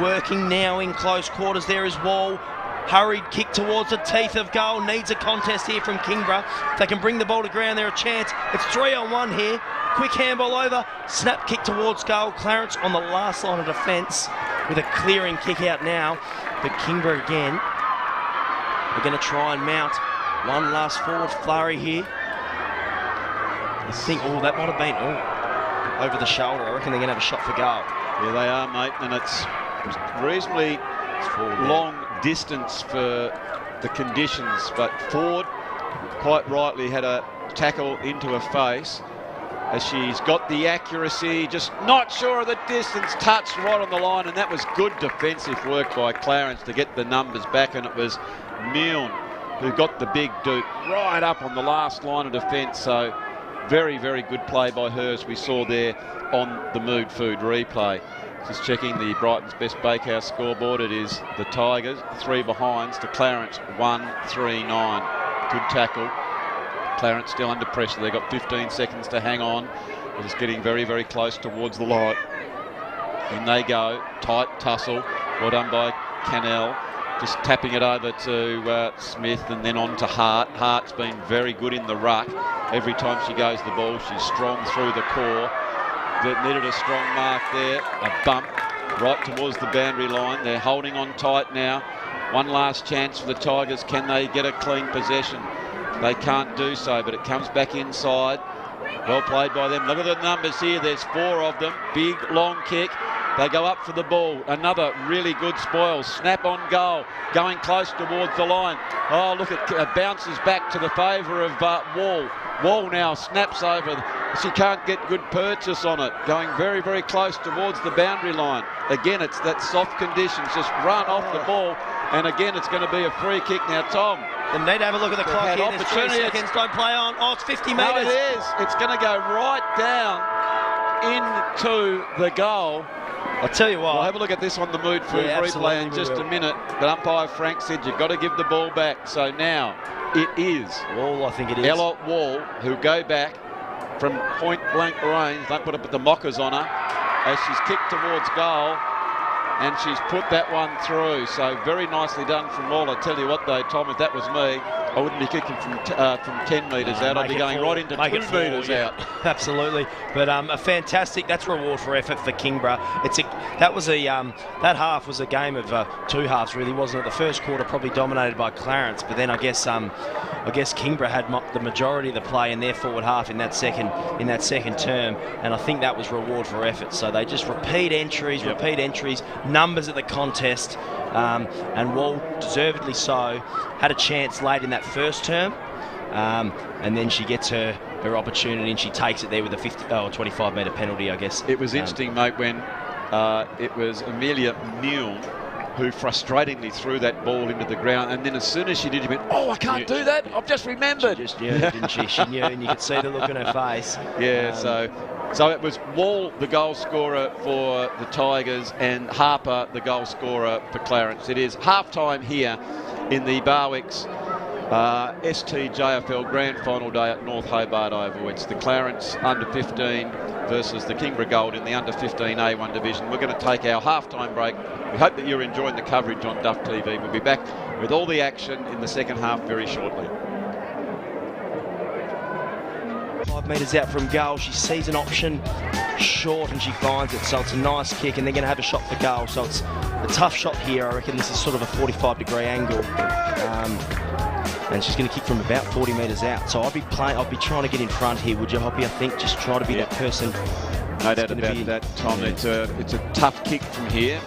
Working now in close quarters there is Wall. Hurried kick towards the teeth of goal. Needs a contest here from Kingborough. If they can bring the ball to ground, they're a chance. It's 3-on-1 here. Quick handball over. Snap kick towards goal. Clarence on the last line of defence with a clearing kick out now. But Kingborough again, we're going to try and mount one last forward flurry here. I think, that might have been over the shoulder. I reckon they're going to have a shot for goal. Yeah, they are, mate, and it's reasonably long distance for the conditions, but Ford quite rightly had a tackle into her face, as she's got the accuracy, just not sure of the distance, touched right on the line, and that was good defensive work by Clarence to get the numbers back, and it was Milne who got the big dupe right up on the last line of defence. So very, very good play by her, as we saw there on the Mood Food replay. Just checking the Brighton's Best Bakehouse scoreboard. It is the Tigers 3 behinds to Clarence 1-3-9. Good tackle. Clarence still under pressure. They've got 15 seconds to hang on. They're just getting very, very close towards the light. In they go. Tight tussle. Well done by Cannell. Just tapping it over to Smith and then on to Hart. Hart's been very good in the ruck. Every time she goes the ball, she's strong through the core. That needed a strong mark there. A bump right towards the boundary line. They're holding on tight now. One last chance for the Tigers. Can they get a clean possession? They can't do so, but it comes back inside. Well played by them. Look at the numbers here. There's 4 of them. Big, long kick. They go up for the ball. Another really good spoil. Snap on goal. Going close towards the line. Oh, look, it bounces back to the favour of Wall. Wall now snaps over. She can't get good purchase on it. Going very, very close towards the boundary line. Again, it's that soft conditions. Just run off the ball. And again, it's going to be a free kick now, Tom. They need to have a look at the clock here. There's 3 seconds. Don't play on. Oh, it's 50 metres. No, it is. It's going to go right down into the goal. I'll tell you what. We'll have a look at this on the Mood Food replay in just a minute. But umpire Frank said you've got to give the ball back. So now it is Wall, I think it is. Ella Wall, who go back from point blank range. Don't put the mockers on her as she's kicked towards goal. And she's put that one through. So very nicely done from Wall. I tell you what though, Tom, if that was me, I wouldn't be kicking from 10 metres out. I'd be going right into 2 metres out. Absolutely. But a fantastic, that's reward for effort for Kingborough. That half was a game of 2 halves, really, wasn't it? The first quarter probably dominated by Clarence, but then I guess Kingborough had the majority of the play in their forward half in that second term, and I think that was reward for effort. So they just repeat entries, numbers at the contest, and Wall, deservedly so, had a chance late in that first term, and then she gets her opportunity and she takes it there with a 25 metre penalty, I guess. It was interesting, mate, when it was Amelia Milne who frustratingly threw that ball into the ground, and then as soon as she did, she went, "Oh, I can't do that, I've just remembered." She just knew, didn't she? She knew, and you could see the look on her face. Yeah, so it was Wall, the goal scorer for the Tigers, and Harper, the goal scorer for Clarence. It is half-time here in the Barwick's STJFL Grand Final day at North Hobart Oval. It's the Clarence under-15 versus the Kingborough Gold in the U15A1 division. We're going to take our half-time break. We hope that you're enjoying the coverage on Duff TV. We'll be back with all the action in the second half very shortly. 5 metres out from goal, she sees an option short and she finds it, so it's a nice kick, and they're going to have a shot for goal. So it's a tough shot here. I reckon this is sort of a 45-degree angle, and she's going to kick from about 40 metres out. So I'd be trying to get in front here, would you, Hoppy? I think just try to be that person. No doubt about that, Tom. It's a tough kick from here.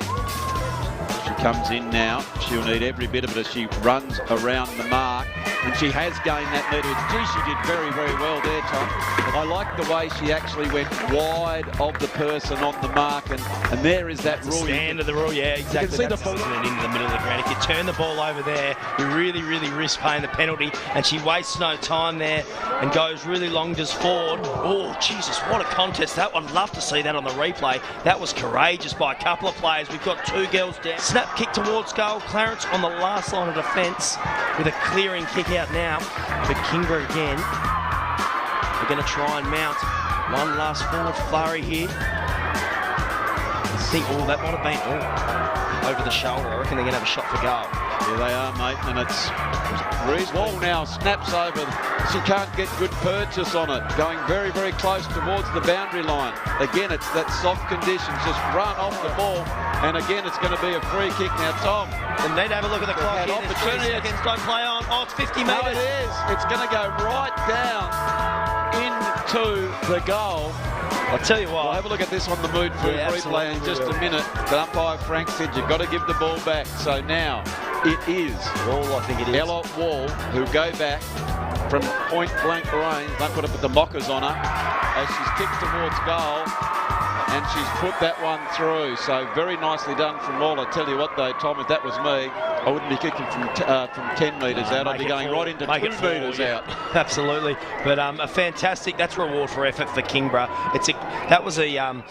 She comes in now. She'll need every bit of it as she runs around the mark. And she has gained that metre. Gee, she did very, very well there, Tom. I like the way she actually went wide of the person on the mark. And there is that rule. Stand of the rule, yeah, exactly. You can see the ball into the middle of the ground. If you turn the ball over there, you really, really risk paying the penalty. And she wastes no time there and goes really long just forward. Oh, Jesus, what a contest. That one, love to see that on the replay. That was courageous by a couple of players. We've got 2 girls down. Snap kick towards goal. Clarence on the last line of defence with a clearing kick out now. But Kingborough again. They're going to try and mount one last forward flurry here. I think, that might have been over the shoulder. I reckon they're going to have a shot for goal. Yeah, they are, mate, and it's Wall now snaps over. She can't get good purchase on it. Going very, very close towards the boundary line. Again, it's that soft conditions. Just run off the ball, and again, it's going to be a free kick now, Tom. And they have a look at the clock here. There's 3 seconds. Don't play on. Oh, it's 50 metres. No, it is. It's going to go right down into the goal. I'll tell you what. We'll have a look at this on the Mood Food replay in just a minute. But umpire Frank said you've got to give the ball back. So now it is Wall, I think it is. Ella Wall who go back from point blank range. Don't put the mockers on her as she's kicked towards goal, and she's put that one through. So very nicely done from all. I tell you what though, Tom, if that was me, I wouldn't be kicking from 10 metres out. I'd be going right into 2 metres out. Absolutely. But a fantastic, that's reward for effort for Kingborough. That was a...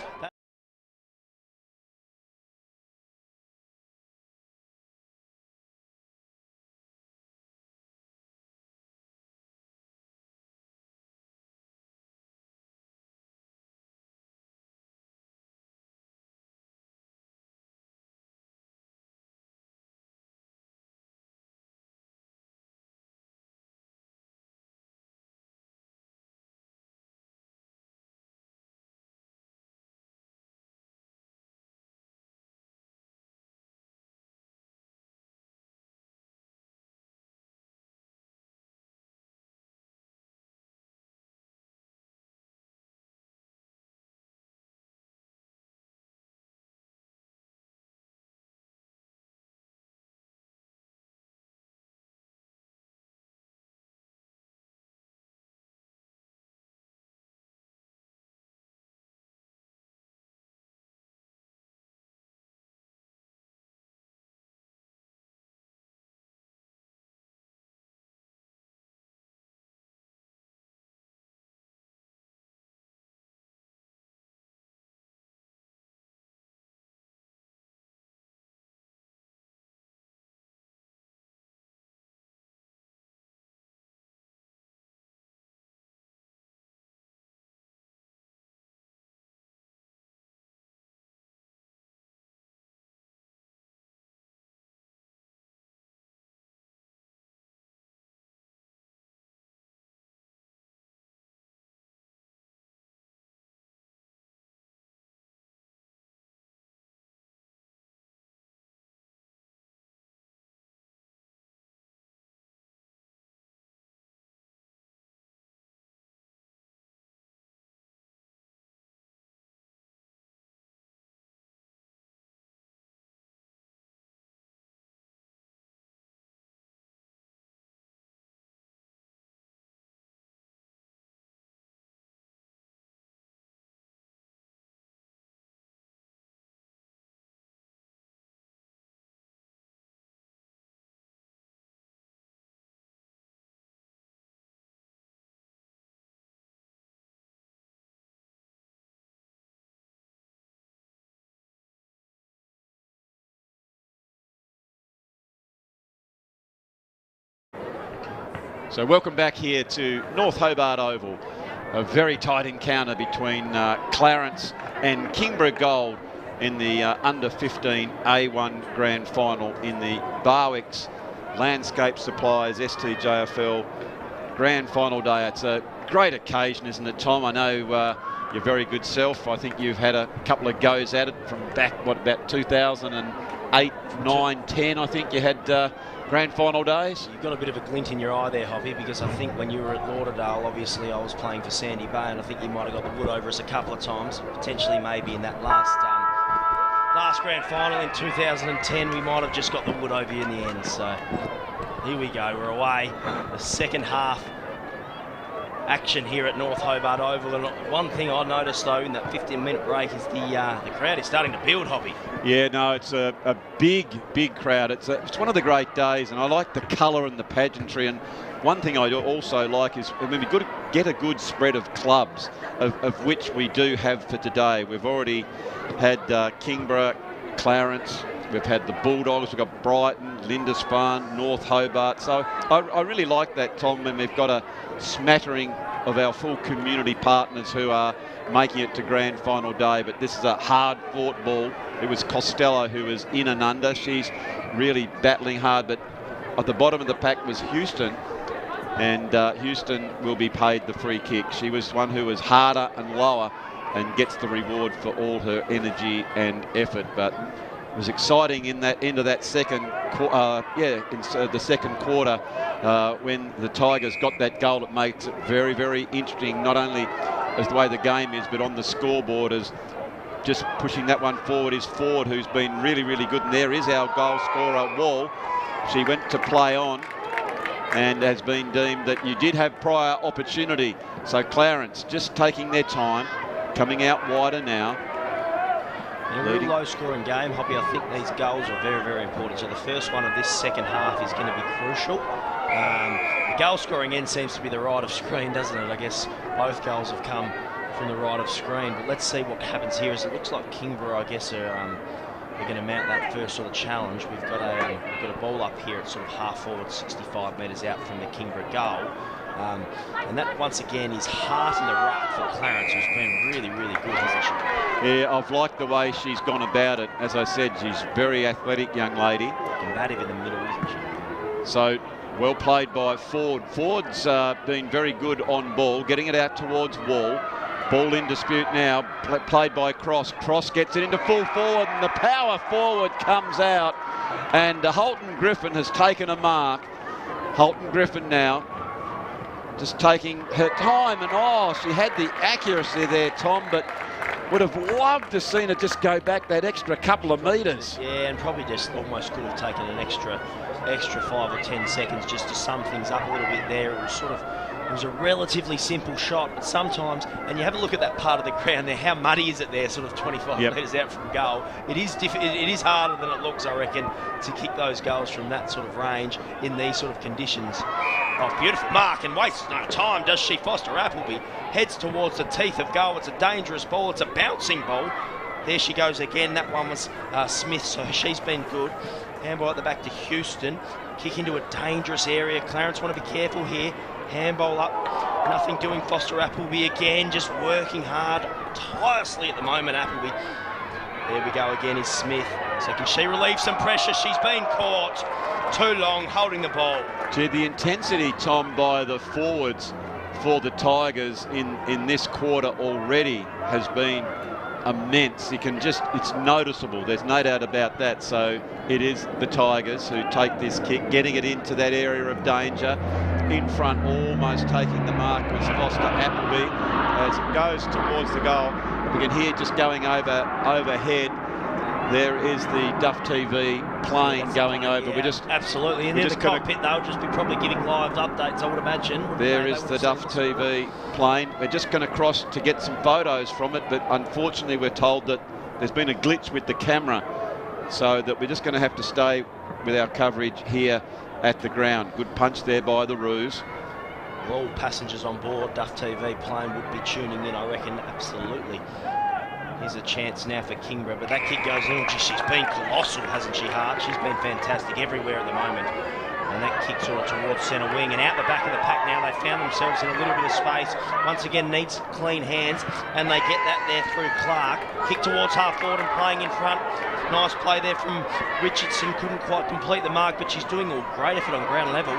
So welcome back here to North Hobart Oval. A very tight encounter between Clarence and Kingborough Gold in the under 15 A1 Grand Final in the Barwick's Landscape Supplies STJFL Grand Final day. It's a great occasion, isn't it, Tom? I know your very good self. I think you've had a couple of goes at it from back, about 2008, 9, 10, I think you had Grand Final days. You've got a bit of a glint in your eye there, Hoppy, because I think when you were at Lauderdale, obviously I was playing for Sandy Bay, and I think you might have got the wood over us a couple of times, potentially maybe in that last Grand Final in 2010, we might have just got the wood over you in the end. So here we go, we're away. The second half action here at North Hobart Oval. And one thing I noticed though in that 15-minute break is the crowd is starting to build, Hoppy. Yeah, no, it's a big crowd. It's one of the great days, and I like the colour and the pageantry. And one thing I also like is when we get a good spread of clubs, of which we do have for today. We've already had Kingborough, Clarence, we've had the Bulldogs, we've got Brighton, Lindisfarne, North Hobart. So I really like that, Tom, when we've got a smattering of our full community partners who are making it to Grand Final day. But this is a hard-fought ball. It was Costello who was in and under. She's really battling hard, but at the bottom of the pack was Houston, and Houston will be paid the free kick. She was one who was harder and lower and gets the reward for all her energy and effort. But it was exciting in that end of that second the second quarter when the Tigers got that goal. It makes it very, very interesting, not only as the way the game is, but on the scoreboard. As just pushing that one forward is Ford, who's been really, really good. And there is our goal scorer, Wall. She went to play on, and has been deemed that you did have prior opportunity. So Clarence just taking their time, coming out wider now. In a real low-scoring game, Hoppy, I think these goals are very, very important. So the first one of this second half is going to be crucial. The goal-scoring end seems to be the right of screen, doesn't it? I guess both goals have come from the right of screen. But let's see what happens here. As it looks like Kingborough, I guess, are going to mount that first sort of challenge. We've got a ball up here at sort of half forward, 65 metres out from the Kingborough goal. And that, once again, is heart in the ruck for Clarence, who's been really, really good, hasn't she? Yeah, I've liked the way she's gone about it. As I said, she's a very athletic young lady. Combative in the middle, isn't she? So, well played by Ford. Ford's been very good on ball, getting it out towards Wall. Ball in dispute now, played by Cross. Cross gets it into full forward, and the power forward comes out. And Holton Griffin has taken a mark. Holton Griffin now just taking her time, and she had the accuracy there, Tom, but would have loved to seen it just go back that extra couple of metres. Yeah, and probably just almost could have taken an extra 5 or 10 seconds just to sum things up a little bit there. It was a relatively simple shot, but sometimes, and you have a look at that part of the ground there, how muddy is it there, sort of 25 metres out from goal. It is harder than it looks, I reckon, to kick those goals from that sort of range in these sort of conditions. Oh, beautiful mark, and wastes no time, does she? Foster Appleby heads towards the teeth of goal. It's a dangerous ball. It's a bouncing ball. There she goes again. That one was Smith, so she's been good. Handball at the back to Houston. Kick into a dangerous area. Clarence want to be careful here. Handball up. Nothing doing. Foster Appleby again, just working hard, tirelessly at the moment, Appleby. There we go again is Smith. So can she relieve some pressure? She's been caught too long holding the ball. Gee, the intensity, Tom, by the forwards for the Tigers in this quarter already has been immense. You can just, it's noticeable. There's no doubt about that. So it is the Tigers who take this kick, getting it into that area of danger. In front, almost taking the mark, was Foster Appleby. As it goes towards the goal, we can hear just going overhead. There is the Duff TV plane going over. Yeah, We're just absolutely. And in the cockpit, they'll just be probably giving live updates, I would imagine. There is the Duff TV plane. We're just going to cross to get some photos from it, but unfortunately we're told that there's been a glitch with the camera, so that we're just going to have to stay with our coverage here at the ground. Good punch there by the Roos. All passengers on board Duff TV plane would be tuning in, I reckon, absolutely. Here's a chance now for Kingborough, but that kick goes in. She's been colossal, hasn't she, Hart? She's been fantastic everywhere at the moment. And that kick sort of towards centre wing, and out the back of the pack now. They found themselves in a little bit of space. Once again, needs clean hands, and they get that there through Clark. Kick towards half forward and playing in front. Nice play there from Richardson. Couldn't quite complete the mark, but she's doing a great effort on ground level.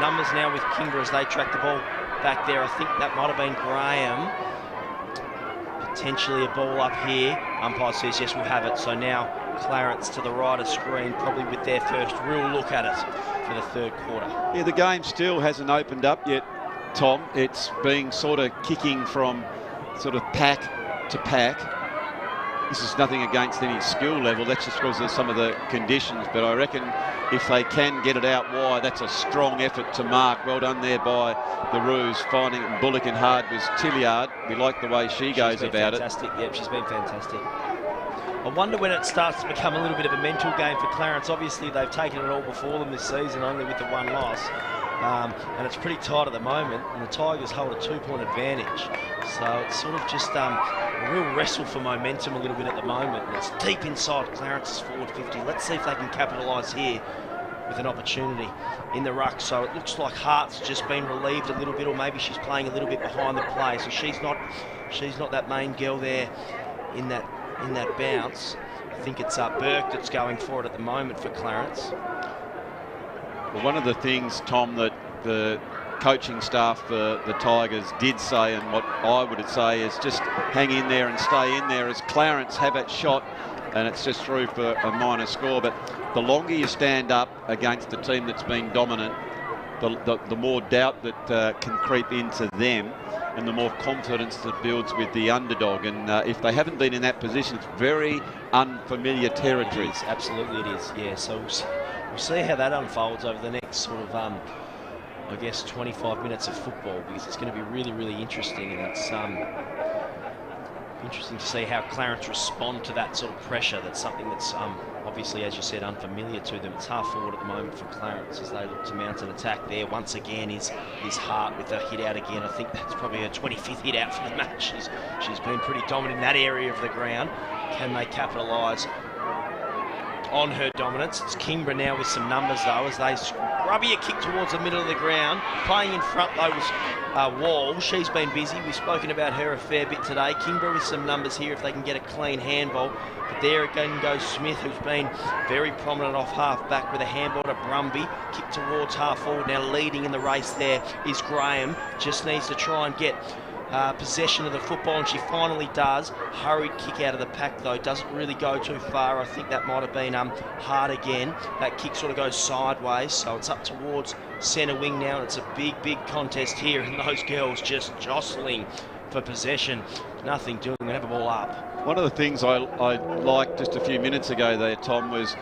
Numbers now with Kingborough as they track the ball back there. I think that might have been Graham. Potentially a ball up here. Umpire says yes, we'll have it. So now Clarence to the right of screen, probably with their first real look at it for the third quarter. Yeah, the game still hasn't opened up yet, Tom. It's being sort of kicking from sort of pack to pack. This is nothing against any skill level. That's just because of some of the conditions. But I reckon if they can get it out wide, that's a strong effort to mark. Well done there by the Roos, finding it. Bullock and hard was Tilliard. We like the way she goes about it. Fantastic. Yep, she's been fantastic. I wonder when it starts to become a little bit of a mental game for Clarence. Obviously, they've taken it all before them this season, only with the one loss. And it's pretty tight at the moment, and the Tigers hold a 2-point advantage. So it's sort of just a real wrestle for momentum a little bit at the moment. And it's deep inside Clarence's forward 50. Let's see if they can capitalise here with an opportunity in the ruck. So it looks like Hart's just been relieved a little bit, or maybe she's playing a little bit behind the play. So she's not that main girl there in that bounce. I think it's Burke that's going for it at the moment for Clarence. Well, one of the things, Tom, that the coaching staff for the Tigers did say, and what I would say, is just hang in there and stay in there, as Clarence have that shot, and it's just through for a minor score. But the longer you stand up against a team that's been dominant, the more doubt that can creep into them, and the more confidence that builds with the underdog. And if they haven't been in that position, it's very unfamiliar territory. It is, absolutely it is, yeah. So we'll see how that unfolds over the next sort of I guess, 25 minutes of football, because it's going to be really, really interesting, and it's interesting to see how Clarence respond to that sort of pressure. That's something that's obviously, as you said, unfamiliar to them. It's half forward at the moment for Clarence as they look to mount an attack there. Once again, his Hart with a hit out again. I think that's probably her 25th hit out for the match. She's been pretty dominant in that area of the ground. Can they capitalise on her dominance? It's Kingborough now with some numbers though, as they rubby a kick towards the middle of the ground. Playing in front though was Wall. She's been busy. We've spoken about her a fair bit today. Kingborough with some numbers here if they can get a clean handball. But there again goes Smith, who's been very prominent off half back with a handball to Brumby. Kick towards half forward. Now leading in the race there is Graham. Just needs to try and get possession of the football, and she finally does. Hurried kick out of the pack though, doesn't really go too far. I think that might have been hard again. That kick sort of goes sideways, so it's up towards centre wing now, and it's a big contest here, and those girls just jostling for possession. Nothing doing, they have a ball up. One of the things I liked just a few minutes ago there, Tom, was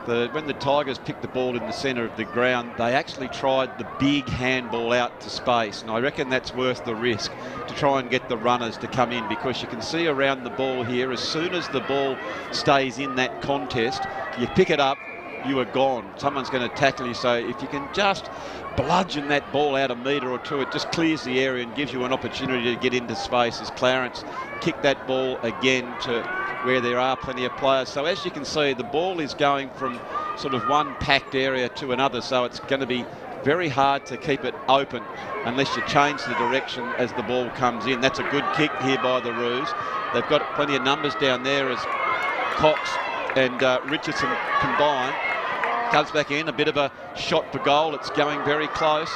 when the Tigers picked the ball in the centre of the ground, they actually tried the big handball out to space, and I reckon that's worth the risk to try and get the runners to come in, because you can see around the ball here, as soon as the ball stays in that contest, you pick it up, you are gone. Someone's going to tackle you, so if you can just bludgeon that ball out a metre or two, it just clears the area and gives you an opportunity to get into space, as Clarence kicked that ball again to where there are plenty of players. So as you can see, the ball is going from sort of one packed area to another, so it's going to be very hard to keep it open unless you change the direction as the ball comes in. That's a good kick here by the Roos. They've got plenty of numbers down there as Cox and Richardson combine. Comes back in, a bit of a shot for goal. It's going very close.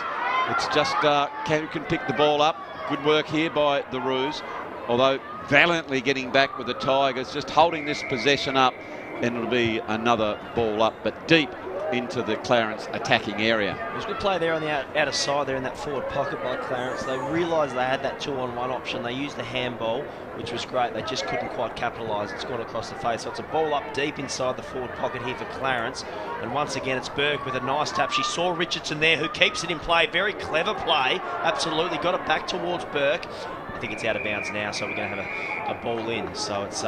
It's just who can pick the ball up. Good work here by the Roos, although valiantly getting back with the Tigers, just holding this possession up, and it'll be another ball up, but deep into the Clarence attacking area. There's a good play there on the outer side there in that forward pocket by Clarence. They realised they had that 2-on-1 option. They used the handball, which was great. They just couldn't quite capitalise. It's gone across the face. So it's a ball up deep inside the forward pocket here for Clarence. And once again, it's Burke with a nice tap. She saw Richardson there, who keeps it in play. Very clever play. Absolutely. Got it back towards Burke. I think it's out of bounds now, so we're going to have a ball in. So it's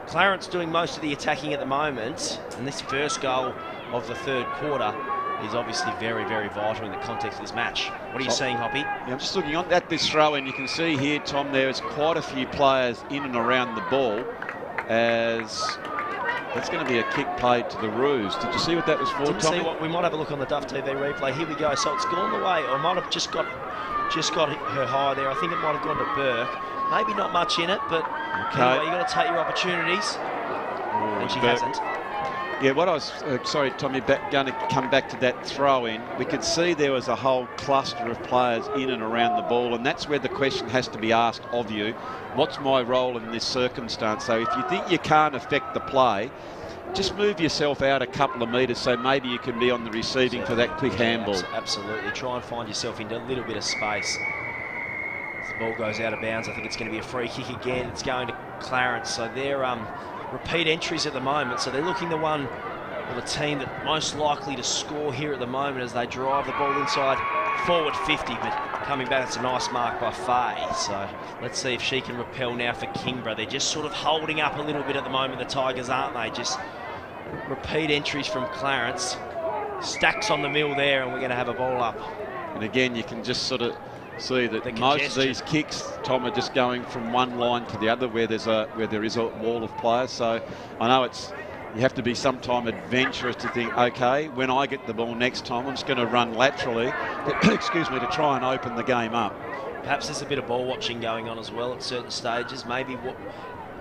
Clarence doing most of the attacking at the moment. And this first goal of the third quarter is obviously very vital in the context of this match. What are you seeing, Hoppy? Yeah, I'm just looking at this throw, and you can see here, Tom, there is quite a few players in and around the ball, as that's going to be a kick played to the Roos. Did you see what that was for, Tommy? See what we might have a look on the Duff TV replay. Here we go. So it's gone the way, or might have just got her high there. I think it might have gone to Burke. Maybe not much in it, but anyway, you've got to take your opportunities. And she hasn't. Yeah, what I was, sorry, Tommy, going to come back to that throw-in. We could see there was a whole cluster of players in and around the ball, and that's where the question has to be asked of you. What's my role in this circumstance? So if you think you can't affect the play, just move yourself out a couple of metres so maybe you can be on the receiving for that quick handball. Absolutely. Try and find yourself into a little bit of space. As the ball goes out of bounds, I think it's going to be a free kick again. It's going to Clarence. So they're repeat entries at the moment. So they're looking the team that most likely to score here at the moment as they drive the ball inside forward 50, but coming back, it's a nice mark by Faye. So let's see if she can repel now for Kingborough. They're just sort of holding up a little bit at the moment, the Tigers, aren't they? Just repeat entries from Clarence. Stacks on the mill there, and we're going to have a ball up. And again, you can just sort of see that most of these kicks, Tom, are just going from one line to the other where there is a wall of players. So I know you have to be sometime adventurous to think, okay, when I get the ball next time, I'm just going to run laterally, excuse me, to try and open the game up. Perhaps there's a bit of ball watching going on as well at certain stages. Maybe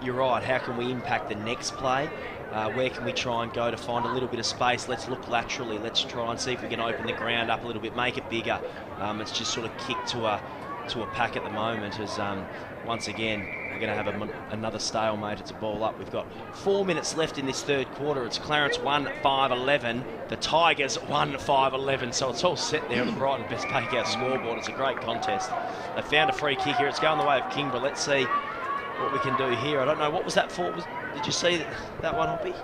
you're right, how can we impact the next play? Where can we try and go to find a little bit of space? Let's look laterally. Let's try and see if we can open the ground up a little bit, make it bigger. It's just sort of kicked to a pack at the moment as once again we're going to have another stalemate. It's a ball up. We've got 4 minutes left in this third quarter. It's Clarence 1-5-11, the Tigers 1-5-11. So it's all set there on the Brighton Best Bakeout scoreboard. It's a great contest. They found a free kick here. It's going the way of Kingborough. Let's see what we can do here. I don't know, what was that for? Did you see that one, Hoppy?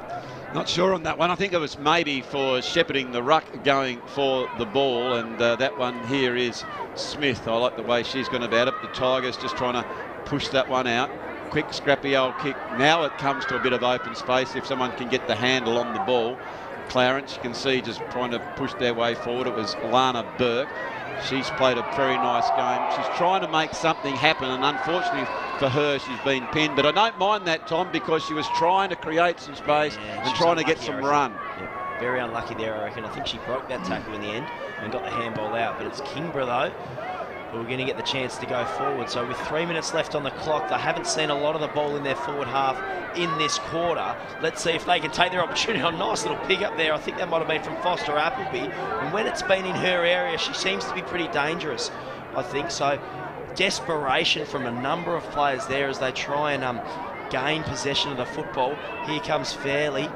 Not sure on that one. I think it was maybe for shepherding the ruck going for the ball, and that one here is Smith. I like the way she's gone about it. The Tigers just trying to push that one out. Quick, scrappy old kick. Now it comes to a bit of open space if someone can get the handle on the ball. Clarence, you can see, just trying to push their way forward. It was Lana Burke. She's played a very nice game. She's trying to make something happen, and unfortunately for her, she's been pinned. But I don't mind that, Tom, because she was trying to create some space and trying to get some run. Yeah, very unlucky there, I reckon. I think she broke that tackle in the end and got the handball out. But it's Kingborough, though, who are going to get the chance to go forward. So with 3 minutes left on the clock, they haven't seen a lot of the ball in their forward half in this quarter. Let's see if they can take their opportunity. A nice little pick up there. I think that might have been from Foster Appleby. And when it's been in her area, she seems to be pretty dangerous, I think. So desperation from a number of players there as they try and gain possession of the football. Here comes Fairley.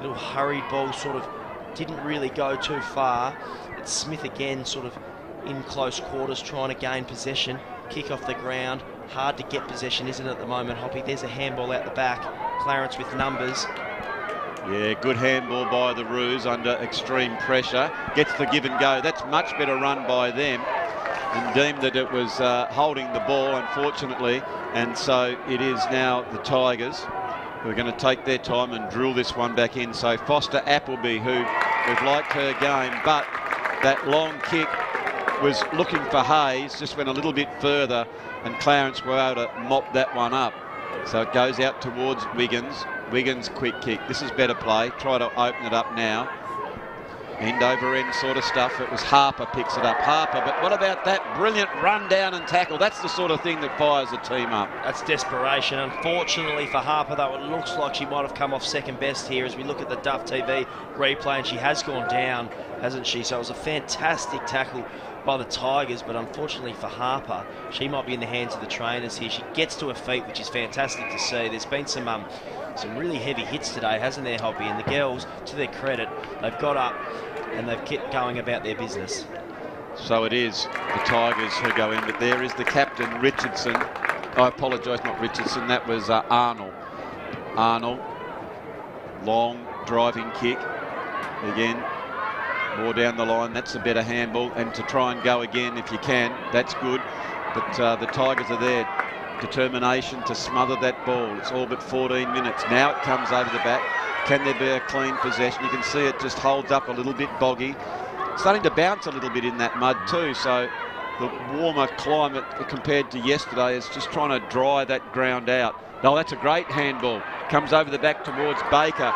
Little hurried ball, sort of didn't really go too far. It's Smith again, sort of in close quarters, trying to gain possession. Kick off the ground. Hard to get possession, isn't it, at the moment, Hoppy? There's a handball out the back. Clarence with numbers. Yeah, good handball by the Roos under extreme pressure. Gets the give and go. That's much better run by them, and deemed that it was holding the ball, unfortunately. And so it is now the Tigers who are going to take their time and drill this one back in. So Foster Appleby, who we've liked her game, but that long kick was looking for Hayes, just went a little bit further, and Clarence were able to mop that one up. So it goes out towards Wiggins. Wiggins, quick kick. This is better play. Try to open it up now. End over end sort of stuff. It was Harper picks it up. Harper, but what about that brilliant run down and tackle? That's the sort of thing that fires the team up. That's desperation. Unfortunately for Harper, though, it looks like she might have come off second best here as we look at the Duff TV replay, and she has gone down, hasn't she? So it was a fantastic tackle by the Tigers, but unfortunately for Harper, she might be in the hands of the trainers here. She gets to her feet, which is fantastic to see. There's been some really heavy hits today, hasn't there, Hoppy? And the girls, to their credit, they've got up and they've kept going about their business. So it is the Tigers who go in, but there is the captain, Richardson. I apologise, not Richardson, that was Arnold. Arnold, long driving kick. Again, more down the line, that's a better handball, and to try and go again if you can, that's good. But the Tigers are there. Determination to smother that ball. It's all but 14 minutes. Now it comes over the back. Can there be a clean possession? You can see it just holds up a little bit boggy. Starting to bounce a little bit in that mud too, so the warmer climate compared to yesterday is just trying to dry that ground out. No, that's a great handball. Comes over the back towards Baker.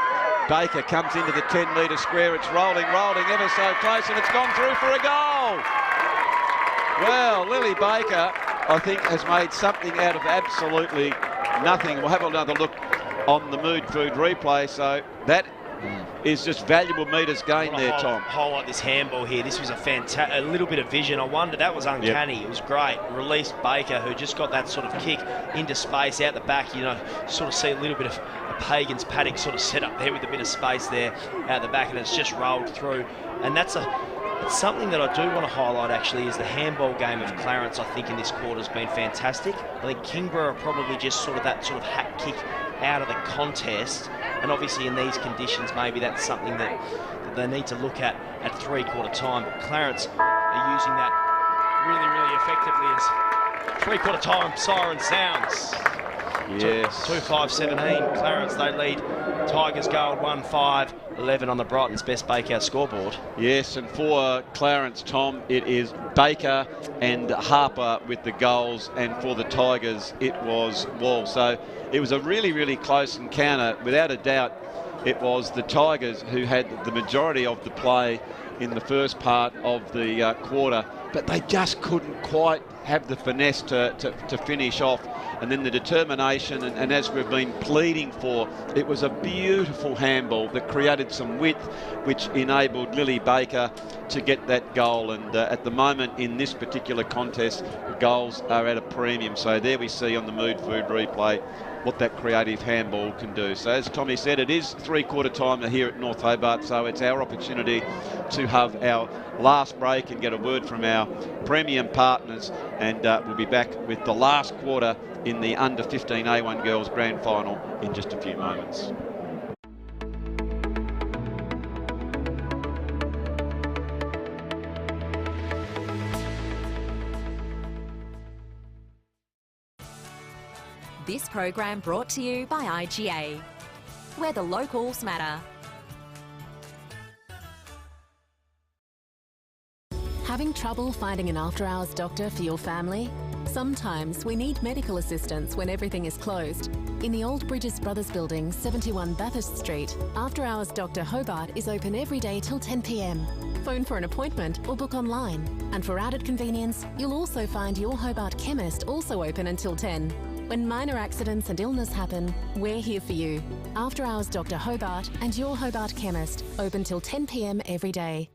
Baker comes into the 10-metre square. It's rolling ever so close, and it's gone through for a goal. Well, Lily Baker, I think, has made something out of absolutely nothing. We'll have another look on the Mood Food replay. So that is just valuable metres gained there, Tom. Highlight this handball here. This was a little bit of vision. I wonder, that was uncanny. Yep. It was great. Released Baker, who just got that sort of kick into space out the back. You know, sort of see a little bit of a Pagan's paddock sort of set up there with a bit of space there out the back, and it's just rolled through. And it's something that I do want to highlight, actually, is the handball game of Clarence, I think, in this quarter has been fantastic. I think Kingborough are probably just sort of that sort of hat kick out of the contest. And obviously in these conditions, maybe that's something that they need to look at three-quarter time. But Clarence are using that really, really effectively as three-quarter time siren sounds. Yes. 2-5-17. Clarence, they lead. Tigers go at 1-5-11 on the Brighton's best bakeout scoreboard. Yes, and for Clarence, Tom, it is Baker and Harper with the goals, and for the Tigers, it was Wall. So it was a really, really close encounter. Without a doubt, it was the Tigers who had the majority of the play in the first part of the quarter, but they just couldn't quite have the finesse to finish off. And then the determination, and as we've been pleading for, it was a beautiful handball that created some width, which enabled Lily Baker to get that goal. And at the moment in this particular contest, the goals are at a premium. So there we see on the Mood Food replay what that creative handball can do. So as Tommy said, it is three-quarter time here at North Hobart, so it's our opportunity to have our last break and get a word from our our premium partners, and we'll be back with the last quarter in the U15A1 girls grand final in just a few moments. This program brought to you by IGA, where the locals matter. Having trouble finding an after-hours doctor for your family? Sometimes we need medical assistance when everything is closed. In the Old Bridges Brothers Building, 71 Bathurst Street, after-hours Dr. Hobart is open every day till 10 p.m. Phone for an appointment or book online. And for added convenience, you'll also find your Hobart chemist also open until 10. When minor accidents and illness happen, we're here for you. After Hours Dr. Hobart and your Hobart chemist, open till 10 p.m. every day.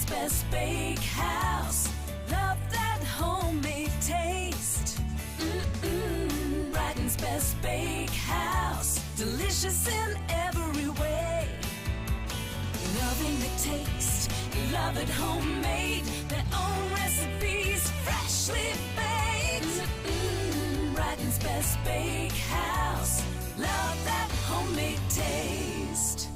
Best Bakehouse, love that homemade taste. Brighton's Best Bakehouse, delicious in every way. Loving the taste, love it homemade, their own recipes, freshly baked. Brighton's Best Bakehouse, love that homemade taste.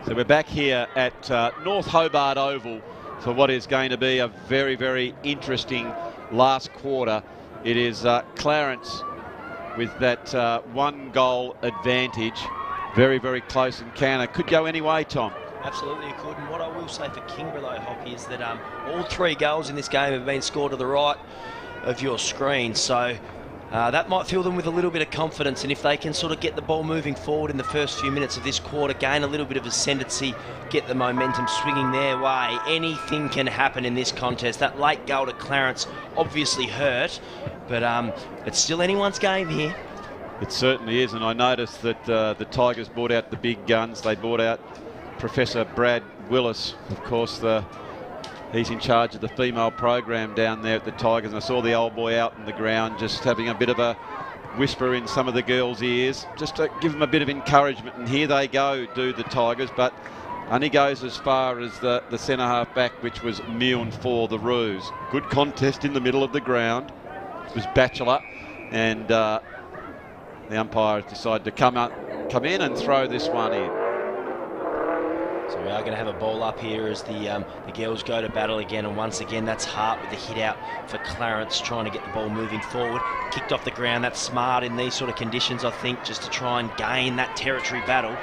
So we're back here at North Hobart Oval for what is going to be a very, very interesting last quarter. It is Clarence with that 1 goal advantage. Very, very close encounter. Could go any way, Tom. Absolutely it could. And what I will say for Kingborough, though, Hoppy, is that all 3 goals in this game have been scored to the right of your screen. So that might fill them with a little bit of confidence, and if they can sort of get the ball moving forward in the first few minutes of this quarter, gain a little bit of ascendancy, get the momentum swinging their way, anything can happen in this contest. That late goal to Clarence obviously hurt, but it's still anyone's game here. It certainly is, and I noticed that the Tigers brought out the big guns. They brought out Professor Brad Willis, of course. He's in charge of the female program down there at the Tigers, and I saw the old boy out on the ground just having a bit of a whisper in some of the girls' ears, just to give them a bit of encouragement. And here they go, do the Tigers, but only goes as far as the centre half back, which was Mewn for the Roos. Good contest in the middle of the ground. It was Batchelor, and the umpire decided to come in and throw this one in. So we are going to have a ball up here as the girls go to battle again, and once again that's Hart with the hit out for Clarence, trying to get the ball moving forward. Kicked off the ground. That's smart in these sort of conditions, I think, just to try and gain that territory battle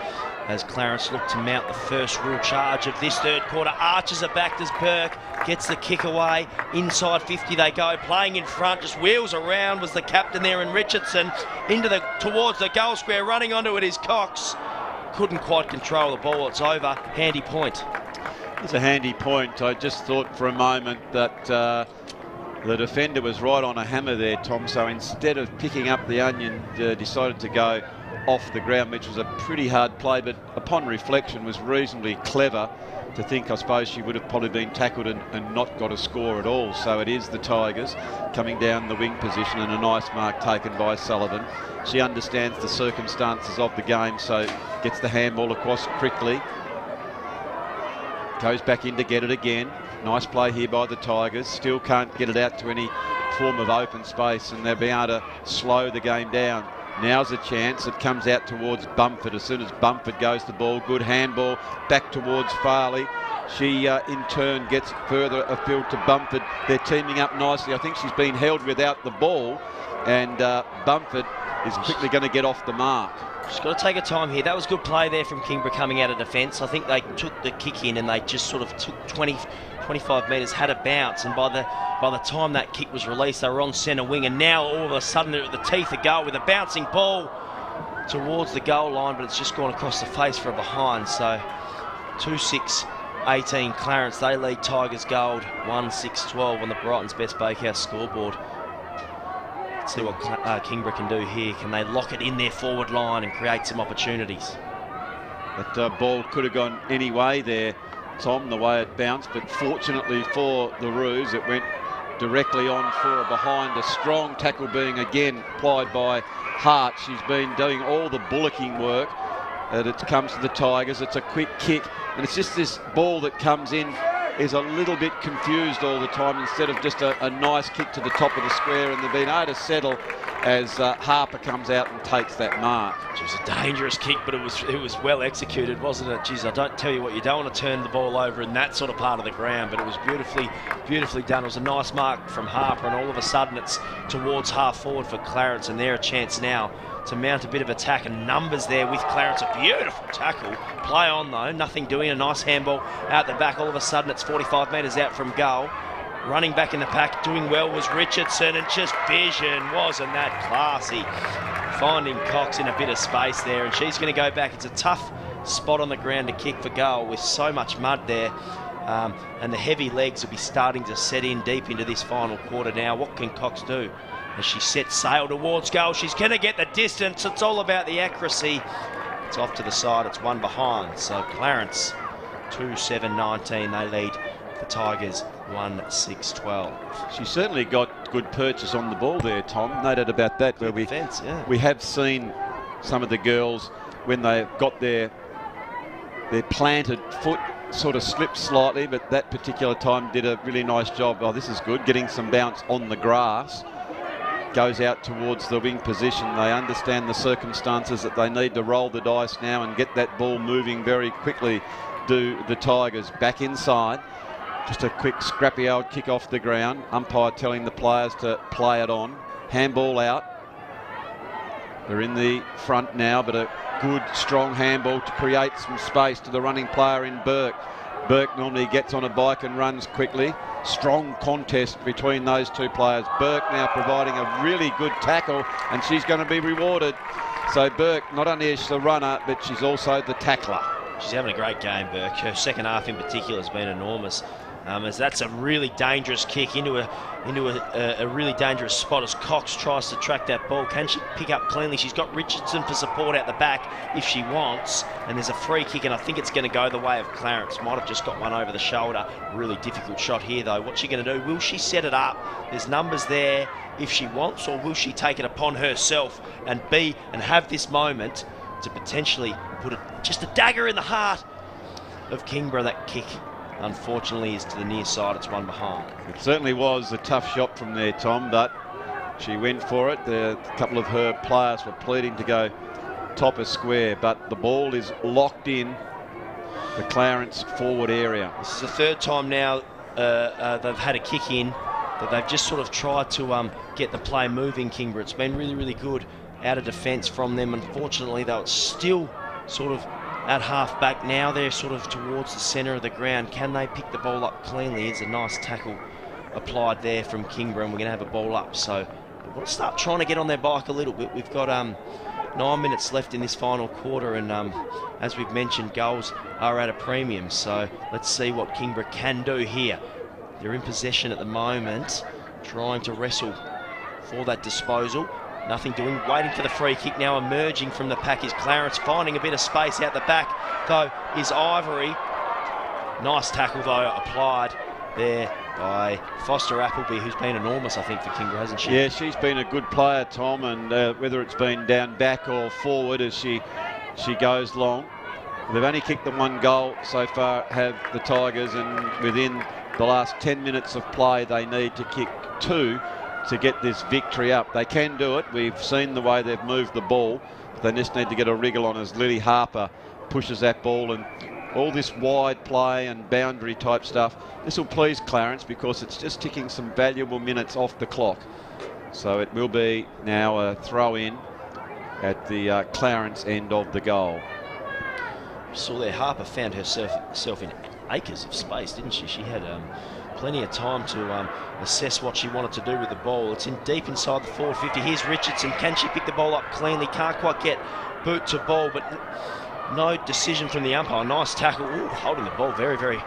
as Clarence looked to mount the first real charge of this third quarter. Archers are back as Burke gets the kick away. Inside 50 they go, playing in front, just wheels around was the captain there, and Richardson towards the goal square, running onto it is Cox. Couldn't quite control the ball. It's over. Handy point. It's a handy point. I just thought for a moment that The defender was right on a hammer there, Tom, so instead of picking up the onion, decided to go off the ground, which was a pretty hard play, but upon reflection was reasonably clever to think, I suppose, she would have probably been tackled and not got a score at all. So it is the Tigers coming down the wing position, and a nice mark taken by Sullivan. She understands the circumstances of the game, so gets the handball across quickly. Goes back in to get it again. Nice play here by the Tigers. Still can't get it out to any form of open space, and they'll be able to slow the game down. Now's a chance. It comes out towards Bumford. As soon as Bumford goes the ball, good handball back towards Farley. She in turn gets further afield to Bumford. They're teaming up nicely. I think she's been held without the ball, and Bumford is quickly going to get off the mark. She's got to take her time here. That was good play there from Kingborough coming out of defence. I think they took the kick in and they just sort of took 25 metres, had a bounce, and by the time that kick was released, they were on centre wing, and now all of a sudden they're at the teeth of goal with a bouncing ball towards the goal line, but it's just gone across the face for a behind. So 2-6-18 Clarence. They lead Tigers Gold 1-6-12 on the Brighton's Best Bakehouse scoreboard. Let's see what Kingborough can do here. Can they lock it in their forward line and create some opportunities? That ball could have gone any way there, Tom, the way it bounced, but fortunately for the Roos, it went directly on for a behind. A strong tackle being again applied by Hart. She's been doing all the bullocking work that it comes to the Tigers. It's a quick kick, and it's just this ball that comes in is a little bit confused all the time, instead of just a nice kick to the top of the square, and they've been able to settle as Harper comes out and takes that mark. It was a dangerous kick, but it was well executed, wasn't it? Geez, I don't tell you what, you don't want to turn the ball over in that sort of part of the ground, but it was beautifully done. It was a nice mark from Harper, and all of a sudden it's towards half forward for Clarence, and they're a chance now to mount a bit of attack, and numbers there with Clarence. A beautiful tackle. Play on though, nothing doing. A nice handball out the back. All of a sudden it's 45 metres out from goal. Running back in the pack, doing well was Richardson, and just vision, wasn't that classy? Finding Cox in a bit of space there, and she's going to go back. It's a tough spot on the ground to kick for goal with so much mud there. And the heavy legs will be starting to set in deep into this final quarter now. What can Cox do? As she sets sail towards goal, she's going to get the distance. It's all about the accuracy. It's off to the side. It's one behind. So Clarence, 2-7-19. They lead the Tigers 1-6-12. She certainly got good purchase on the ball there, Tom. No doubt about that. Where we have seen some of the girls, when they've got their planted foot, sort of slipped slightly, but that particular time did a really nice job. Oh, this is good, getting some bounce on the grass. Goes out towards the wing position. They understand the circumstances that they need to roll the dice now and get that ball moving very quickly. Do the Tigers back inside. Just a quick scrappy old kick off the ground. Umpire telling the players to play it on. Handball out. They're in the front now, but a good strong handball to create some space to the running player in Burke. Burke normally gets on a bike and runs quickly. Strong contest between those two players. Burke now providing a really good tackle, and she's going to be rewarded. So Burke, not only is she the runner, but she's also the tackler. She's having a great game, Burke. Her second half in particular has been enormous. As that's a really dangerous kick into a really dangerous spot as Cox tries to track that ball. Can she pick up cleanly? She's got Richardson for support out the back if she wants, and there's a free kick, and I think it's going to go the way of Clarence. Might have just got one over the shoulder. Really difficult shot here though. What's she going to do? Will she set it up? There's numbers there if she wants, or will she take it upon herself and have this moment to potentially put just a dagger in the heart of Kingborough? That kick, unfortunately, is to the near side. It's one behind. It certainly was a tough shot from there, Tom, but she went for it. A couple of her players were pleading to go top of square, but the ball is locked in the Clarence forward area. This is the third time now they've had a kick in that they've just sort of tried to get the play moving, Kingborough. It's been really, really good out of defence from them. Unfortunately, though, it's still sort of at half back now. They're sort of towards the centre of the ground. Can they pick the ball up cleanly? It's a nice tackle applied there from Kingborough, and we're going to have a ball up. So we've got to start trying to get on their bike a little bit. We've got 9 minutes left in this final quarter, and as we've mentioned, goals are at a premium. So let's see what Kingborough can do here. They're in possession at the moment. trying to wrestle for that disposal. Nothing doing, waiting for the free kick. Now emerging from the pack is Clarence, finding a bit of space out the back, though, is Ivory. Nice tackle, though, applied there by Foster Appleby, who's been enormous, I think, for Kingborough, hasn't she? Yeah, she's been a good player, Tom, and whether it's been down back or forward as she goes long. They've only kicked the 1 goal so far, have the Tigers, and within the last 10 minutes of play, they need to kick 2 to get this victory up. They can do it. We've seen the way they've moved the ball. They just need to get a wriggle on as Lily Harper pushes that ball, and all this wide play and boundary type stuff. This will please Clarence because it's just ticking some valuable minutes off the clock. So it will be now a throw in at the Clarence end of the goal. Saw there Harper found herself in acres of space, didn't she? She had plenty of time to assess what she wanted to do with the ball. It's in deep inside the forward 50. Here's Richardson. Can she pick the ball up cleanly? Can't quite get boot to ball, but no decision from the umpire. Nice tackle. Ooh, holding the ball very, very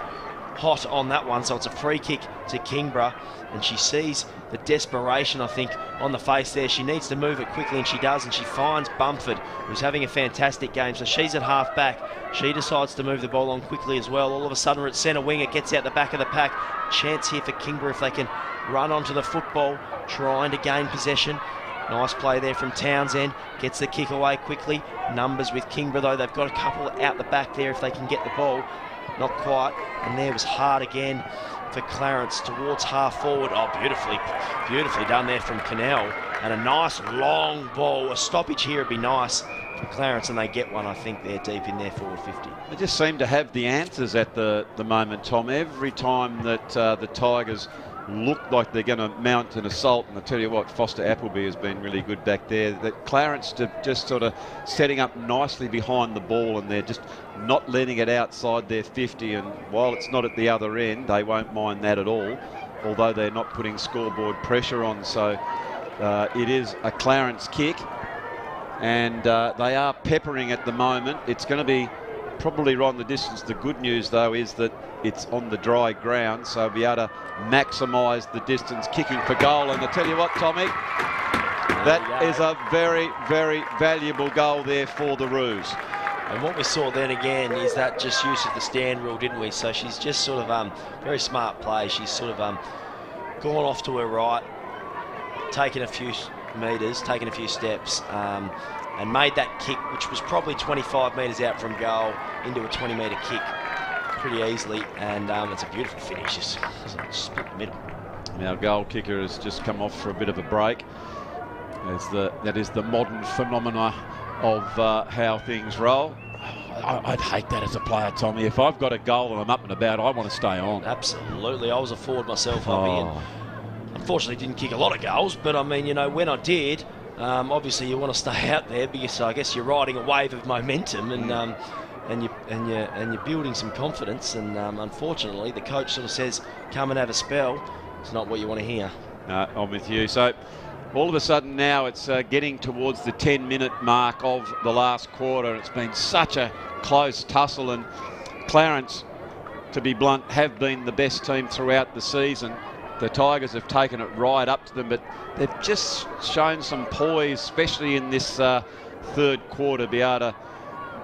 hot on that one. So it's a free kick to Kingborough, and she sees the desperation, I think, on the face there. She needs to move it quickly, and she does, and she finds Bumford, who's having a fantastic game. So she's at half back. She decides to move the ball on quickly as well. All of a sudden we're at centre wing. It gets out the back of the pack. Chance here for Kingborough if they can run onto the football, trying to gain possession. Nice play there from Townsend. Gets the kick away quickly. Numbers with Kingborough, though. They've got a couple out the back there if they can get the ball. Not quite. And there was hard again for Clarence towards half forward. Oh, beautifully done there from Cannell. And a nice long ball. A stoppage here would be nice for Clarence, and they get one, I think, there deep in their forward 50. They just seem to have the answers at the moment, Tom. Every time that the Tigers look like they're going to mount an assault, and I tell you what, Foster Appleby has been really good back there. That Clarence just sort of setting up nicely behind the ball, and they're just not letting it outside their 50. And while it's not at the other end, they won't mind that at all, although they're not putting scoreboard pressure on. So it is a Clarence kick, and they are peppering at the moment. It's going to be probably right in the distance. The good news, though, is that it's on the dry ground, so be able to maximise the distance kicking for goal. And I tell you what, Tommy, that is a very, very valuable goal there for the Roos. And what we saw then again is that just use of the stand rule, didn't we? So she's just sort of very smart play. She's sort of gone off to her right, taken a few metres, taken a few steps, and made that kick, which was probably 25 metres out from goal, into a 20-metre kick pretty easily. And it's a beautiful finish, just split the middle. Now, goal kicker has just come off for a bit of a break. That is the modern phenomena of how things roll. I'd hate that as a player, Tommy. If I've got a goal and I'm up and about, I want to stay on. Absolutely. I was a forward myself, Hobby, and unfortunately didn't kick a lot of goals, but I mean, you know, when I did, obviously you want to stay out there because I guess you're riding a wave of momentum, and you're building some confidence. And unfortunately, the coach sort of says, "Come and have a spell." It's not what you want to hear. No, I'm with you. So all of a sudden now it's getting towards the 10-minute mark of the last quarter. It's been such a close tussle, and Clarence, to be blunt, have been the best team throughout the season. The Tigers have taken it right up to them, but they've just shown some poise, especially in this third quarter, be able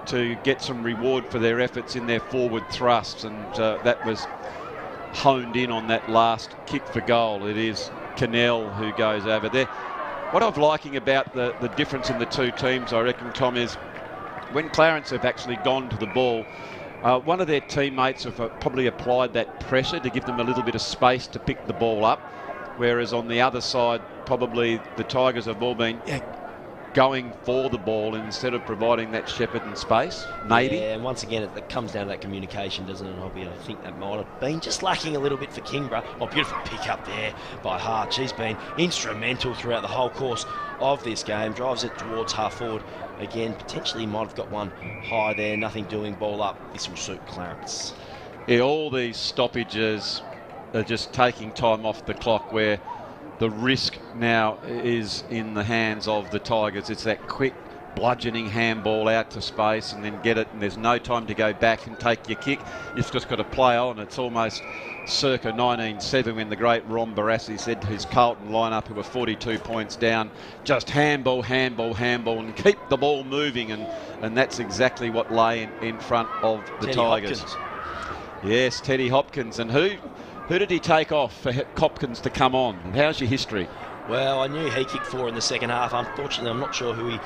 to get some reward for their efforts in their forward thrusts, and that was honed in on that last kick for goal. It is Cannell who goes over there. What I'm liking about the difference in the two teams, I reckon, Tom, is when Clarence have actually gone to the ball, one of their teammates have probably applied that pressure to give them a little bit of space to pick the ball up, whereas on the other side, probably the Tigers have all been going for the ball instead of providing that shepherd in space, maybe. Yeah, and once again, it comes down to that communication, doesn't it, Hobby? I think that might have been just lacking a little bit for Kingborough. Oh, beautiful pick up there by Hart. She's been instrumental throughout the whole course of this game. Drives it towards half forward. Again, potentially might have got one high there. Nothing doing, ball up. This will suit Clarence. Yeah, all these stoppages are just taking time off the clock, where the risk now is in the hands of the Tigers. It's that quick bludgeoning handball out to space and then get it, and there's no time to go back and take your kick. You've just got to play on. It's almost circa 1907 when the great Ron Barassi said to his Carlton lineup, who were 42 points down, just handball, handball, handball, and keep the ball moving, and that's exactly what lay in front of the Teddy Tigers. Hopkins. Yes, Teddy Hopkins. And who did he take off for Hopkins to come on? And how's your history? Well, I knew he kicked 4 in the second half. Unfortunately, I'm not sure who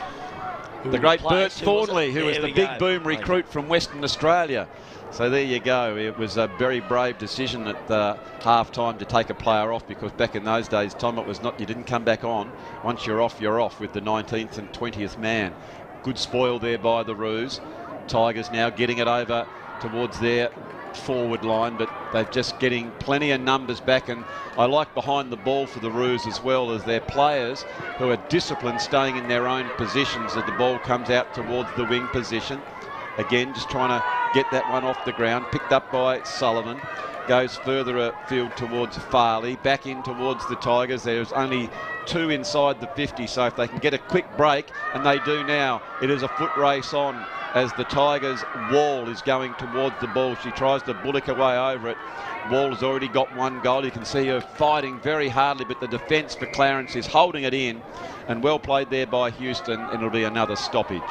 The great Bert replaced. Who was Thornley, it? who was There the we big go. boom recruit from Western Australia. So there you go. It was a very brave decision at half-time to take a player off, because back in those days, Tom, it was not, you didn't come back on. Once you're off with the 19th and 20th man. Good spoil there by the Roos. Tigers now getting it over towards their forward line, but they're just getting plenty of numbers back, and I like behind the ball for the Roos as well, as their players who are disciplined staying in their own positions as the ball comes out towards the wing position. Again, just trying to get that one off the ground, picked up by Sullivan, goes further afield towards Farley, back in towards the Tigers. There's only 2 inside the 50, so if they can get a quick break, and they do now, it is a foot race on as the Tigers' Wall is going towards the ball. She tries to bullock away over it. Wall has already got 1 goal. You can see her fighting very hardly, but the defence for Clarence is holding it in, and well played there by Houston, and it'll be another stoppage.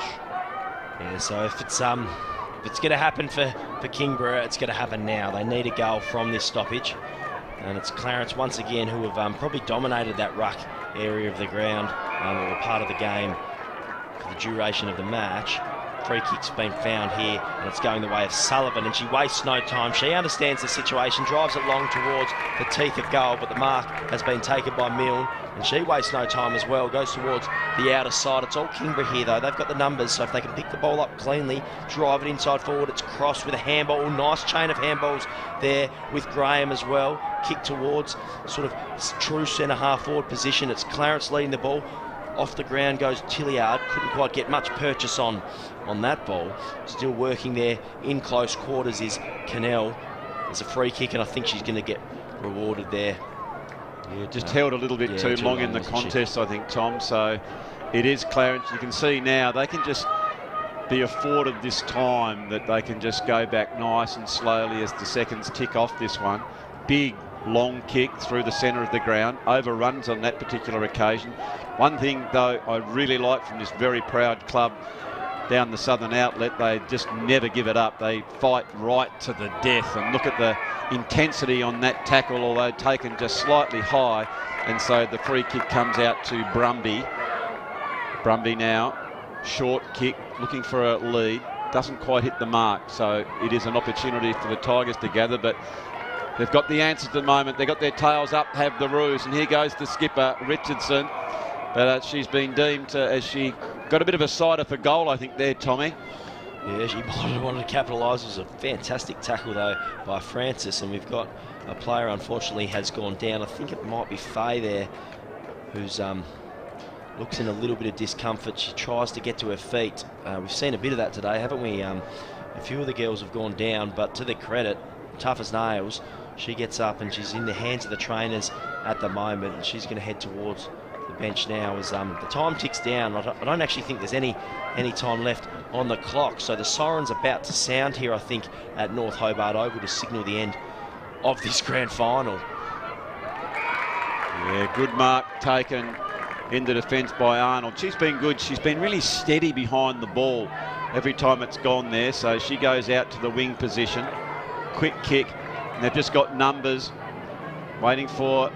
Yeah, so if it's going to happen for Kingborough, it's going to happen now. They need a goal from this stoppage, and it's Clarence once again who have probably dominated that ruck area of the ground, or part of the game for the duration of the match. Free kick's been found here, and it's going the way of Sullivan, and she wastes no time. She understands the situation, drives it long towards the teeth of goal, but the mark has been taken by Milne, and she wastes no time as well, goes towards the outer side. It's all Kingborough here, though. They've got the numbers, so if they can pick the ball up cleanly, drive it inside forward, it's crossed with a handball. Nice chain of handballs there with Graham as well. Kick towards sort of true centre-half forward position. It's Clarence leading the ball. Off the ground goes Tilliard. Couldn't quite get much purchase on that ball. Still working there in close quarters is Cannell. There's a free kick, and I think she's going to get rewarded there. Yeah, just held a little bit too long in the contest, I think, Tom. So it is Clarence. You can see now they can just be afforded this time, that they can just go back nice and slowly as the seconds tick off this one. Big long kick through the centre of the ground, overruns on that particular occasion. One thing though I really like from this very proud club down the southern outlet, they just never give it up. They fight right to the death, and look at the intensity on that tackle, although taken just slightly high. And so the free kick comes out to Brumby. Brumby now, short kick, looking for a lead, doesn't quite hit the mark, so it is an opportunity for the Tigers to gather, but they've got the answers at the moment. They've got their tails up, have the Roos, and here goes the skipper, Richardson. But she's been deemed as she got a bit of a sider for goal, I think, there, Tommy. Yeah, she might have wanted to capitalise. It was a fantastic tackle, though, by Francis, and we've got a player, unfortunately, has gone down. I think it might be Faye there, who's looks in a little bit of discomfort. She tries to get to her feet. We've seen a bit of that today, haven't we? A few of the girls have gone down, but to their credit, tough as nails, she gets up and she's in the hands of the trainers at the moment, and she's going to head towards the bench now as the time ticks down. I don't actually think there's any time left on the clock, so the siren's about to sound here, I think, at North Hobart Oval to signal the end of this grand final. Yeah, good mark taken in the defence by Arnold. She's been good. She's been really steady behind the ball every time it's gone there, so she goes out to the wing position. Quick kick, and they've just got numbers waiting for,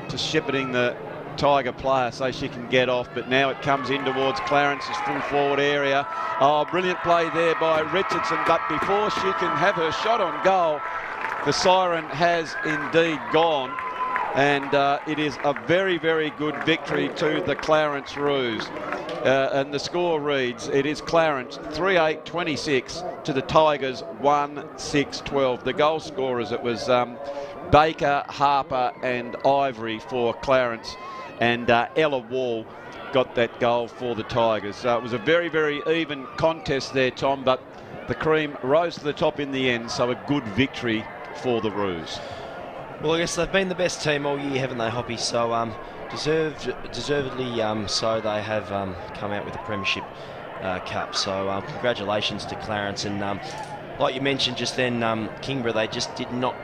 just shepherding the Tiger player so she can get off, but now it comes in towards Clarence's full forward area. Oh, brilliant play there by Richardson, but before she can have her shot on goal, the siren has indeed gone, and it is a very, very good victory to the Clarence Roos. And the score reads, it is Clarence 3-8-26 to the Tigers 1-6-12. The goal scorers, it was Baker, Harper and Ivory for Clarence, and Ella Wall got that goal for the Tigers. So it was a very, very even contest there, Tom, but the cream rose to the top in the end, so a good victory for the Roos. Well, I guess they've been the best team all year, haven't they, Hoppy? So deservedly so they have come out with a premiership Cup. So congratulations to Clarence. And like you mentioned just then, Kingborough, they just did not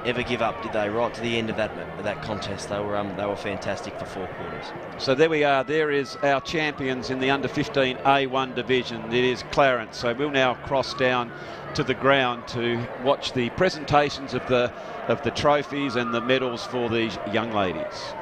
ever give up, did they? Right to the end of that contest, they were fantastic for 4 quarters. So there we are. There is our champions in the under-15A1 division. It is Clarence. So we'll now cross down to the ground to watch the presentations of the trophies and the medals for these young ladies.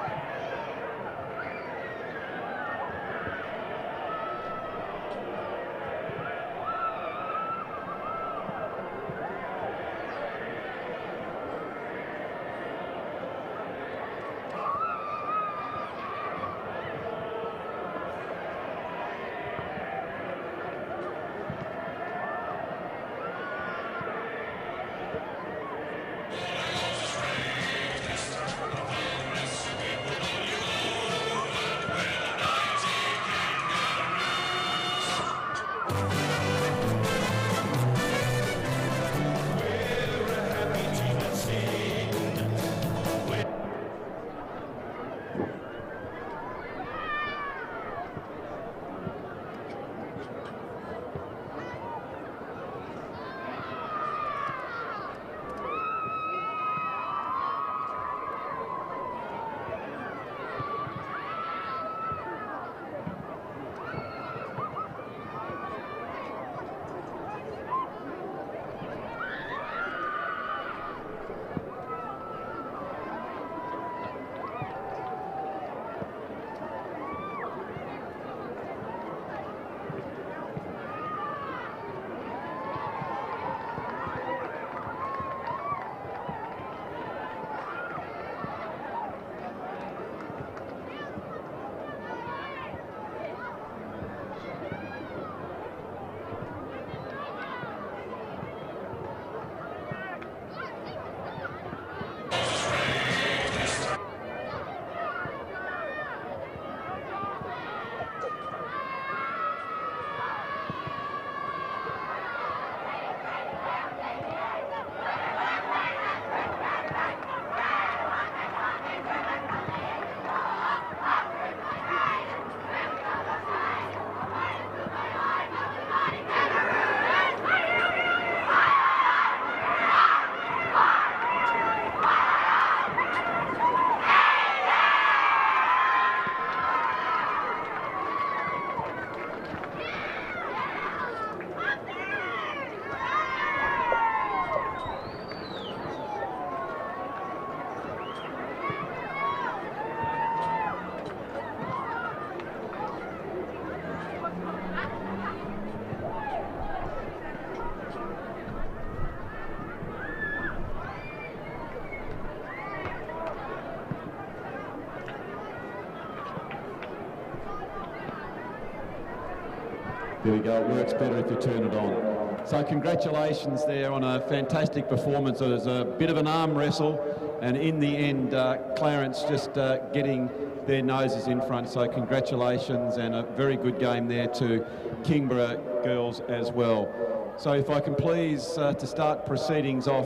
There we go, it works better if you turn it on. So congratulations there on a fantastic performance. It was a bit of an arm wrestle, and in the end, Clarence just getting their noses in front. So congratulations, and a very good game there to Kingborough girls as well. So if I can please, to start proceedings off,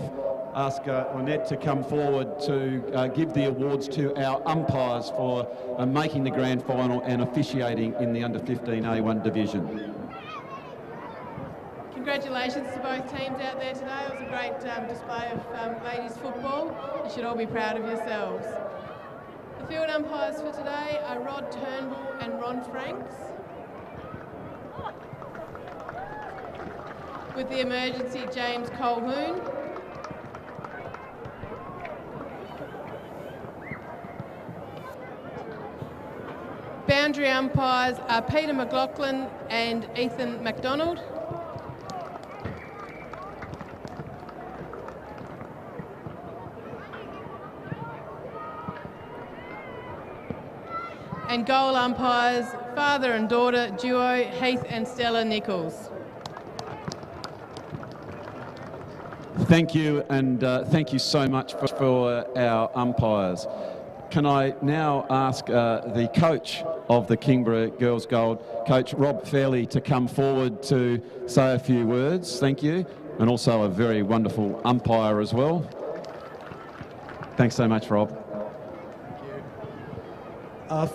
ask Lynette to come forward to give the awards to our umpires for making the grand final and officiating in the under-15A1 division. Congratulations to both teams out there today. It was a great display of ladies football. You should all be proud of yourselves. The field umpires for today are Rod Turnbull and Ron Franks. With the emergency, James Colhoun. Boundary umpires are Peter McLaughlin and Ethan MacDonald. And goal umpires, father and daughter duo, Heath and Stella Nichols. Thank you, and thank you so much for our umpires. Can I now ask the coach of the Kingborough Girls Gold, Coach Rob Fairley, to come forward to say a few words. Thank you. And also a very wonderful umpire as well. Thanks so much, Rob.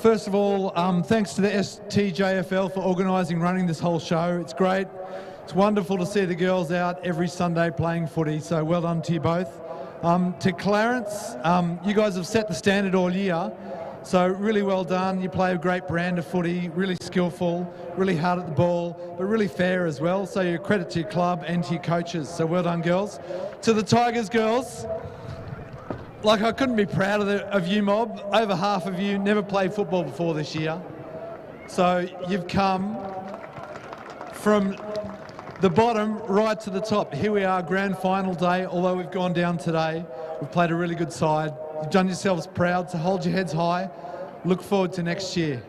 First of all, thanks to the STJFL for organising, running this whole show. It's great. It's wonderful to see the girls out every Sunday playing footy, so well done to you both. To Clarence, you guys have set the standard all year, so really well done. You play a great brand of footy, really skillful, really hard at the ball, but really fair as well, so you're a credit to your club and to your coaches, so well done, girls. To the Tigers girls, like, I couldn't be prouder of you, Mob. Over half of you never played football before this year. So you've come from the bottom right to the top. Here we are, grand final day. Although we've gone down today, we've played a really good side. You've done yourselves proud, so hold your heads high. Look forward to next year.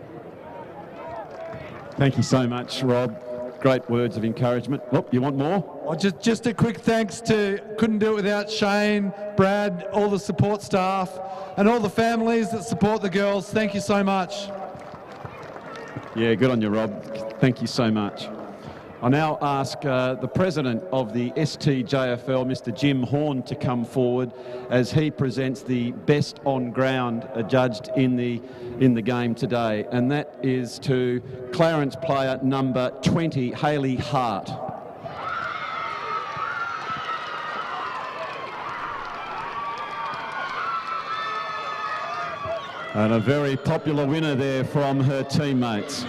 Thank you so much, Rob. Great words of encouragement. Oh, you want more? Oh, just a quick thanks to, couldn't do it without Shane, Brad, all the support staff, and all the families that support the girls. Thank you so much. Yeah, good on you, Rob. Thank you so much. I now ask the president of the STJFL, Mr. Jim Horn, to come forward as he presents the best on ground judged in the game today, and that is to Clarence player number 20, Hayley Hart. And a very popular winner there from her teammates.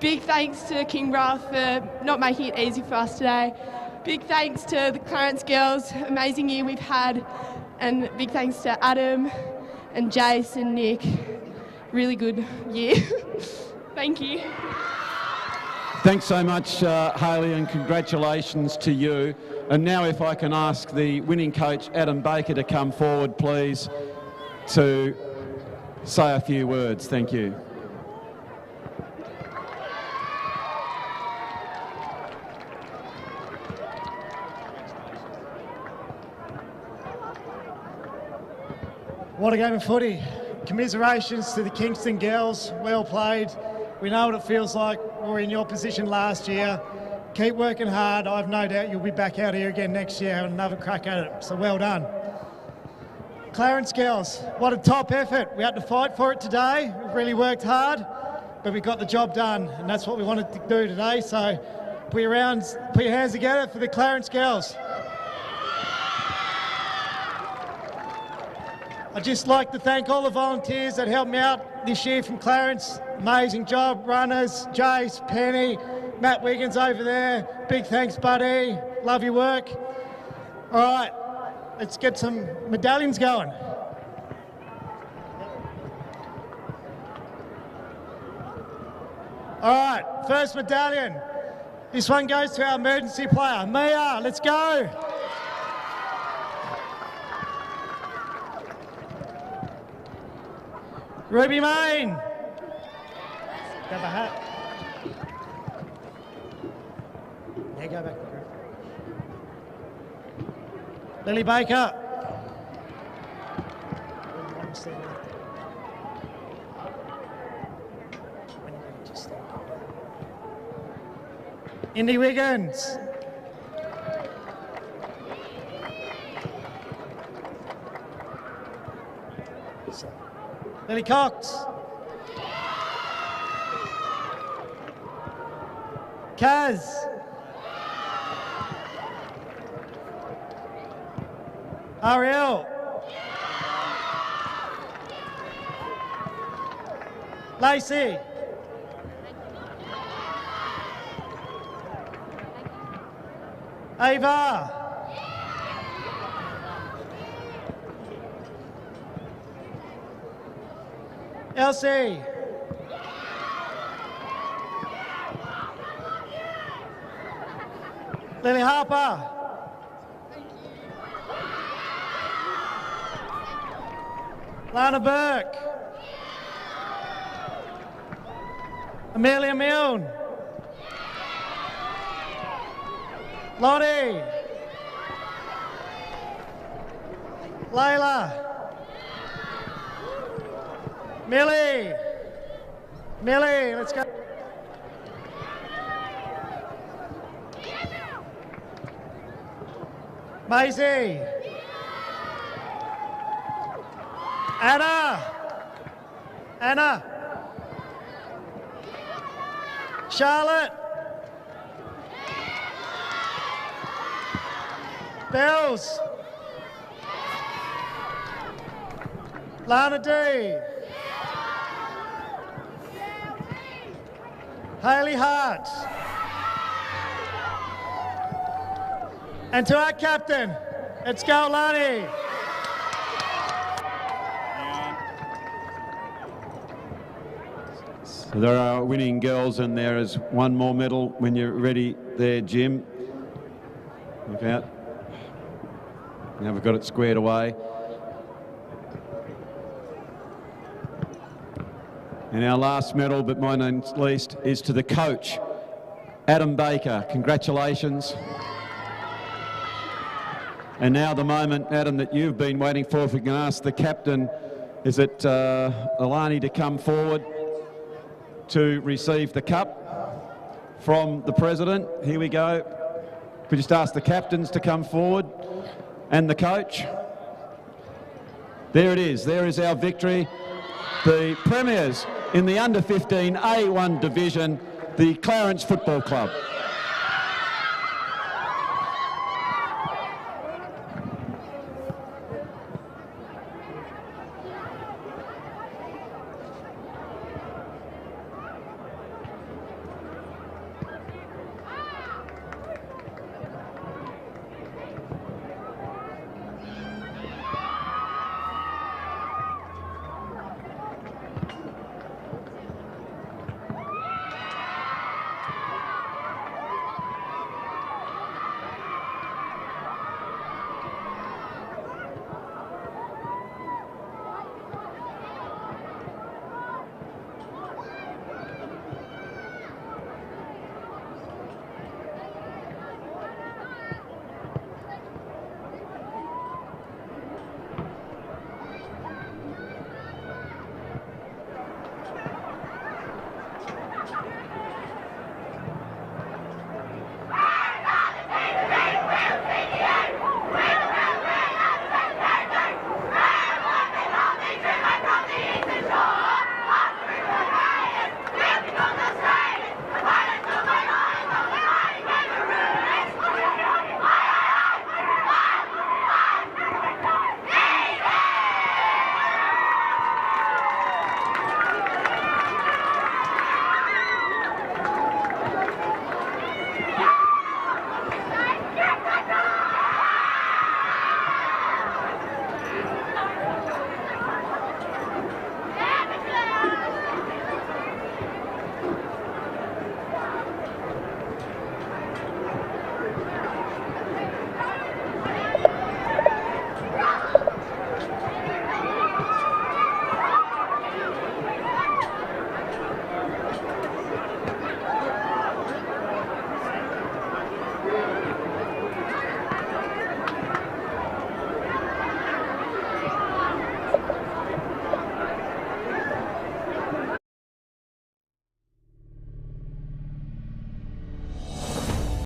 Big thanks to Kingborough for not making it easy for us today. Big thanks to the Clarence girls, amazing year we've had. And big thanks to Adam and Jace and Nick. Really good year. Thank you. Thanks so much, Hayley, and congratulations to you. And now if I can ask the winning coach, Adam Baker, to come forward, please, to say a few words. Thank you. What a game of footy. Commiserations to the Kingston girls. Well played. We know what it feels like. We were in your position last year. Keep working hard. I've no doubt you'll be back out here again next year and another crack at it. So well done. Clarence girls, what a top effort. We had to fight for it today. We've really worked hard, but we got the job done, and that's what we wanted to do today. So put your hands together for the Clarence girls. I'd just like to thank all the volunteers that helped me out this year from Clarence. Amazing job, runners, Jace, Penny, Matt Wiggins over there. Big thanks, buddy. Love your work. All right, let's get some medallions going. All right, first medallion. This one goes to our emergency player, Mia. Let's go. Ruby Main. Grab a hat. Yeah, go back. Lily Baker. Indy Wiggins. Lily Cox. Kaz. Ariel. Lacey. Ava. Elsie. Lily Harper. Lana Burke. Amelia Milne. Lottie. Layla. Millie, let's go. Maisie. Anna. Charlotte. Bells. Lana D. Hayley Hart. And to our captain, let's go Lani. So there are winning girls in there as one more medal when you're ready there, Jim. Look out. Now we've got it squared away. And our last medal, but by no means least, is to the coach, Adam Baker. Congratulations. And now the moment, Adam, that you've been waiting for, if we can ask the captain, is it Alani to come forward to receive the cup from the president. Here we go. Could just ask the captains to come forward and the coach. There it is. There is our victory. The premiers in the under-15 A1 division, the Clarence Football Club.